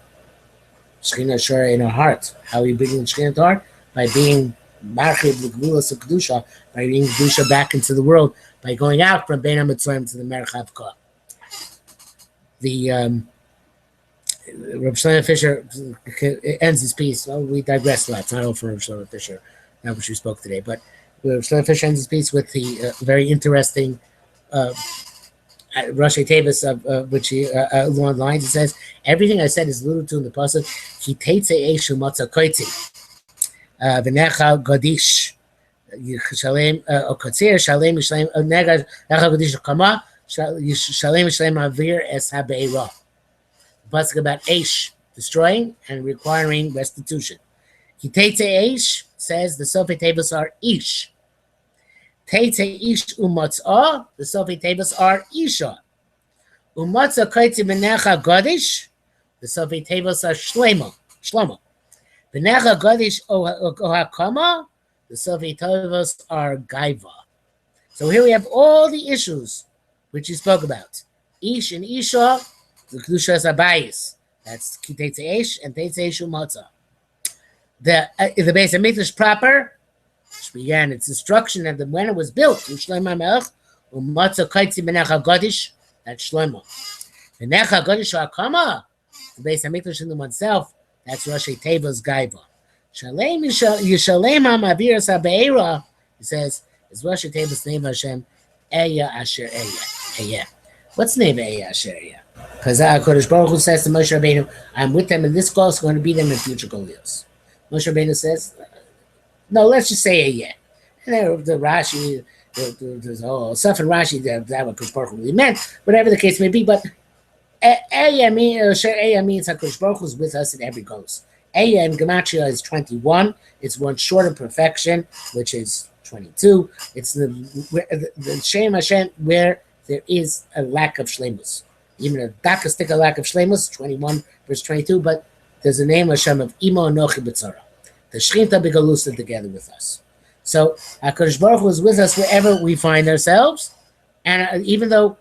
Shechina Shura in our heart. How we bring Shechina to our heart? By being Marchib L'Gvulas of Kedusha, by bringing Kedusha back into the world, by going out from Bein HaMitzrayim to the Merchav Kah. The Reb Shlomo Fisher ends his piece. Well, we digress a lot. It's not all for Reb Shlomo Fisher, not what we spoke today, but Reb Shlomo Fisher ends his piece with the very interesting Rashi Tevis of which he along the lines. It says everything I said is alluded to in the pasuk. Ki teitze eshu matzah koitzi v'necha gadish shalem okotzir shalem yishalem necha gadish kama shalem yishalem avir es habeira. Pasuk about Aish destroying and requiring restitution. Ki teitze Aish says the Sofei tables are Ish. Teitze Ish umatzah, the Sofei tables are Isha. Umatzah kaitze benecha gadish, the Sofei tables are Shlomo. Benecha gadish ohakama, the Sofei tables are Gaiva. So here we have all the issues which he spoke about. Ish and Isha, the Kedushah Abayis. That's Ki Teitze Eish and Teitze Eish Umatzah. The Beis Hamikdash proper, which began its destruction and when it was built, Shlomo HaMelech, Umatzah Kaitzi Benecha Gadish, that's Shlomo. Benecha Gadish HaKama, the Beis Hamikdash in oneself, that's Rashi Teva's Gaiva. Shalem Yishalem HaMavir Sabeira, he says, is Rashi Teva's name Hashem, Eya Asher Eya. What's the name of Eya Asher Eya? Because Kodesh Baruch Hu says to Moshe Rabbeinu, I'm with them in this goal, it's going to be them in future Golios. Moshe Rabbeinu says, no, let's just say Eya. And then the Rashi, there's all stuff in Rashi that what Kodesh Baruch Hu really meant, whatever the case may be, but Eya means HaKodesh Baruch Hu is with us in every goals. Eya in Gematria is 21. It's one short of perfection, which is 22. It's the Shem Hashem where there is a lack of shlemus. Even a dakastika lack of shlemus, 21 verse 22, but there's a name Hashem of Imo Anochi B'tzara. The Shechinta B'galusa together with us. So HaKadosh Baruch Hu is with us wherever we find ourselves, and even though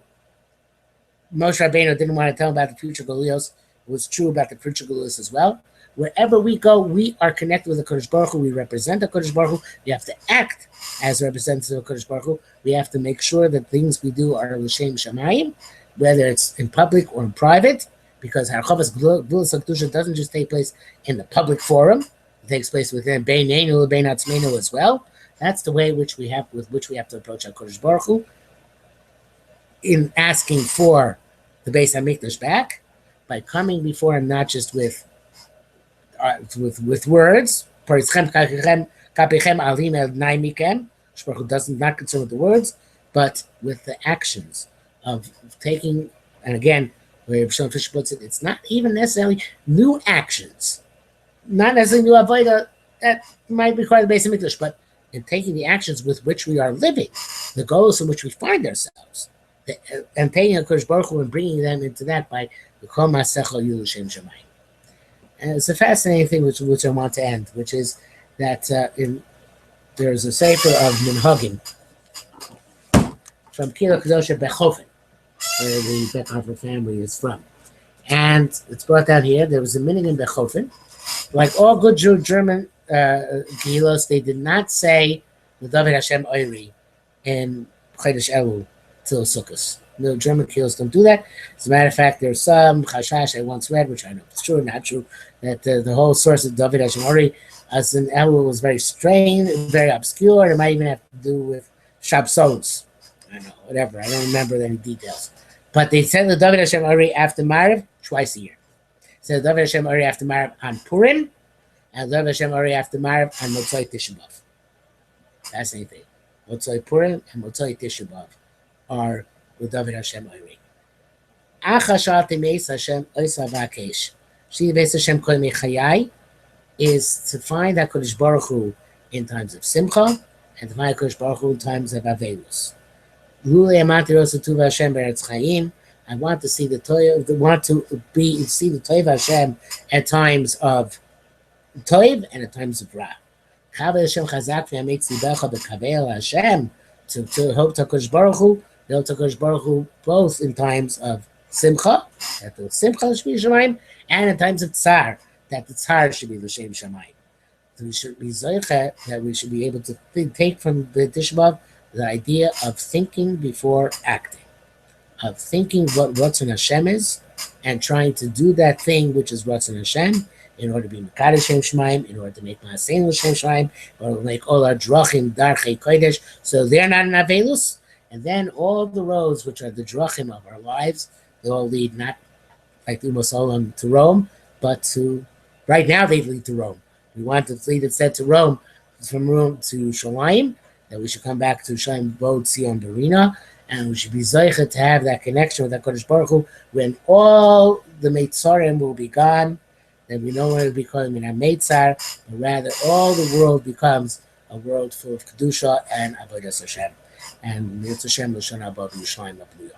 Moshe Rabbeinu didn't want to tell about the future Golios, it was true about the future Golios as well. Wherever we go, we are connected with the Kodesh Baruch Hu. We represent the Kodesh Baruch Hu. We have to act as representatives of the Kodesh Baruch Hu. We have to make sure that things we do are l'shem shamayim, whether it's in public or in private, because Harchavas Gvulas HaKedusha doesn't just take place in the public forum. It takes place within Beinenu, Bein Atzmeinu as well. That's the way with which we have to approach our Kodesh Baruch Hu in asking for the Beis HaMikdash back, by coming before him not just with words. Baruch Hu doesn't not concern with the words, but with the actions of taking. And again, where Shlomo Fisher puts it, it's not even necessarily new actions, not necessarily new avodah that might require the Beis Hamikdash, but in taking the actions with which we are living, the goals in which we find ourselves, and taking a Kodesh Baruch Hu and bringing them into that by V'kol Ma'asecha Yilu L'shem Shamayim. And it's a fascinating thing which I want to end, which is that there's a sefer of Minhagim from Kedushah Bechofen, where the Bechofen family is from. And it's brought down here. There was a minhag in Bechofen. Like all good German Kehilos, they did not say the David Hashem Oiri in Chodesh Elul till Sukkot. The German Kehilos don't do that. As a matter of fact, there's some Chashash I once read, which I know it's true or not true, that the whole source of David Hashem Oiri as in Elul was very strange, very obscure. It might even have to do with Shabsos. I don't know, whatever. I don't remember any details. But they said the David Hashem Oiri after Mariv twice a year. Said David Hashem Oiri after Mariv on Purim, and Lev Hashem Ari after Marav and Motzai Tisha B'Av. That's the thing. Motzai Purim and Motzai Tisha B'Av are with David Hashem Ari. Achashat Meis Hashem Oisa Vakesh. She Beis Hashem Kol Mechayai is to find HaKadosh Baruch Hu in times of Simcha and to find HaKadosh Baruch Hu in times of Avelus. Lulei Amati Rosa Tuva Hashem Beretz Chaim. I want to see the Toiv, see the Toiv Hashem at times of Toiv and at times of Ra. Chavel Hashem Chazak v'Yametz Libecha b'Kavel Hashem to hope to HaKadosh Baruch Hu, to hope to HaKadosh Baruch Hu both in times of Simcha, that the Simcha should be Shemaim, and in times of Tsar, that the Tsar should be L'Shem Shemaim. So we should be Zoicha, that we should be able to take from the Tisha B'Av the idea of thinking before acting, of thinking what Ratzon Hashem is, and trying to do that thing which is Ratzon Hashem, in order to be Mekadosh Shem Shemaim, in order to make Maasein L'Shem Shemaim, or to make all our Drachim Darchei Kodesh, so they're not in Avelus, and then all the roads which are the Drachim of our lives, they all lead not like the Umas Olam to Rome, but to, right now they lead to Rome. We want to lead instead to Rome, from Rome to Shalayim, that we should come back to Shalayim Bod Tzion Barina, and we should be Zoicha to have that connection with HaKadosh Baruch Hu when all the Meitzarim will be gone, then we no longer become in a Meitzar, but rather all the world becomes a world full of Kedushah and Avodas Hashem. And Mitzvah Hashem L'Shana Abad Yerushalayim Abluya.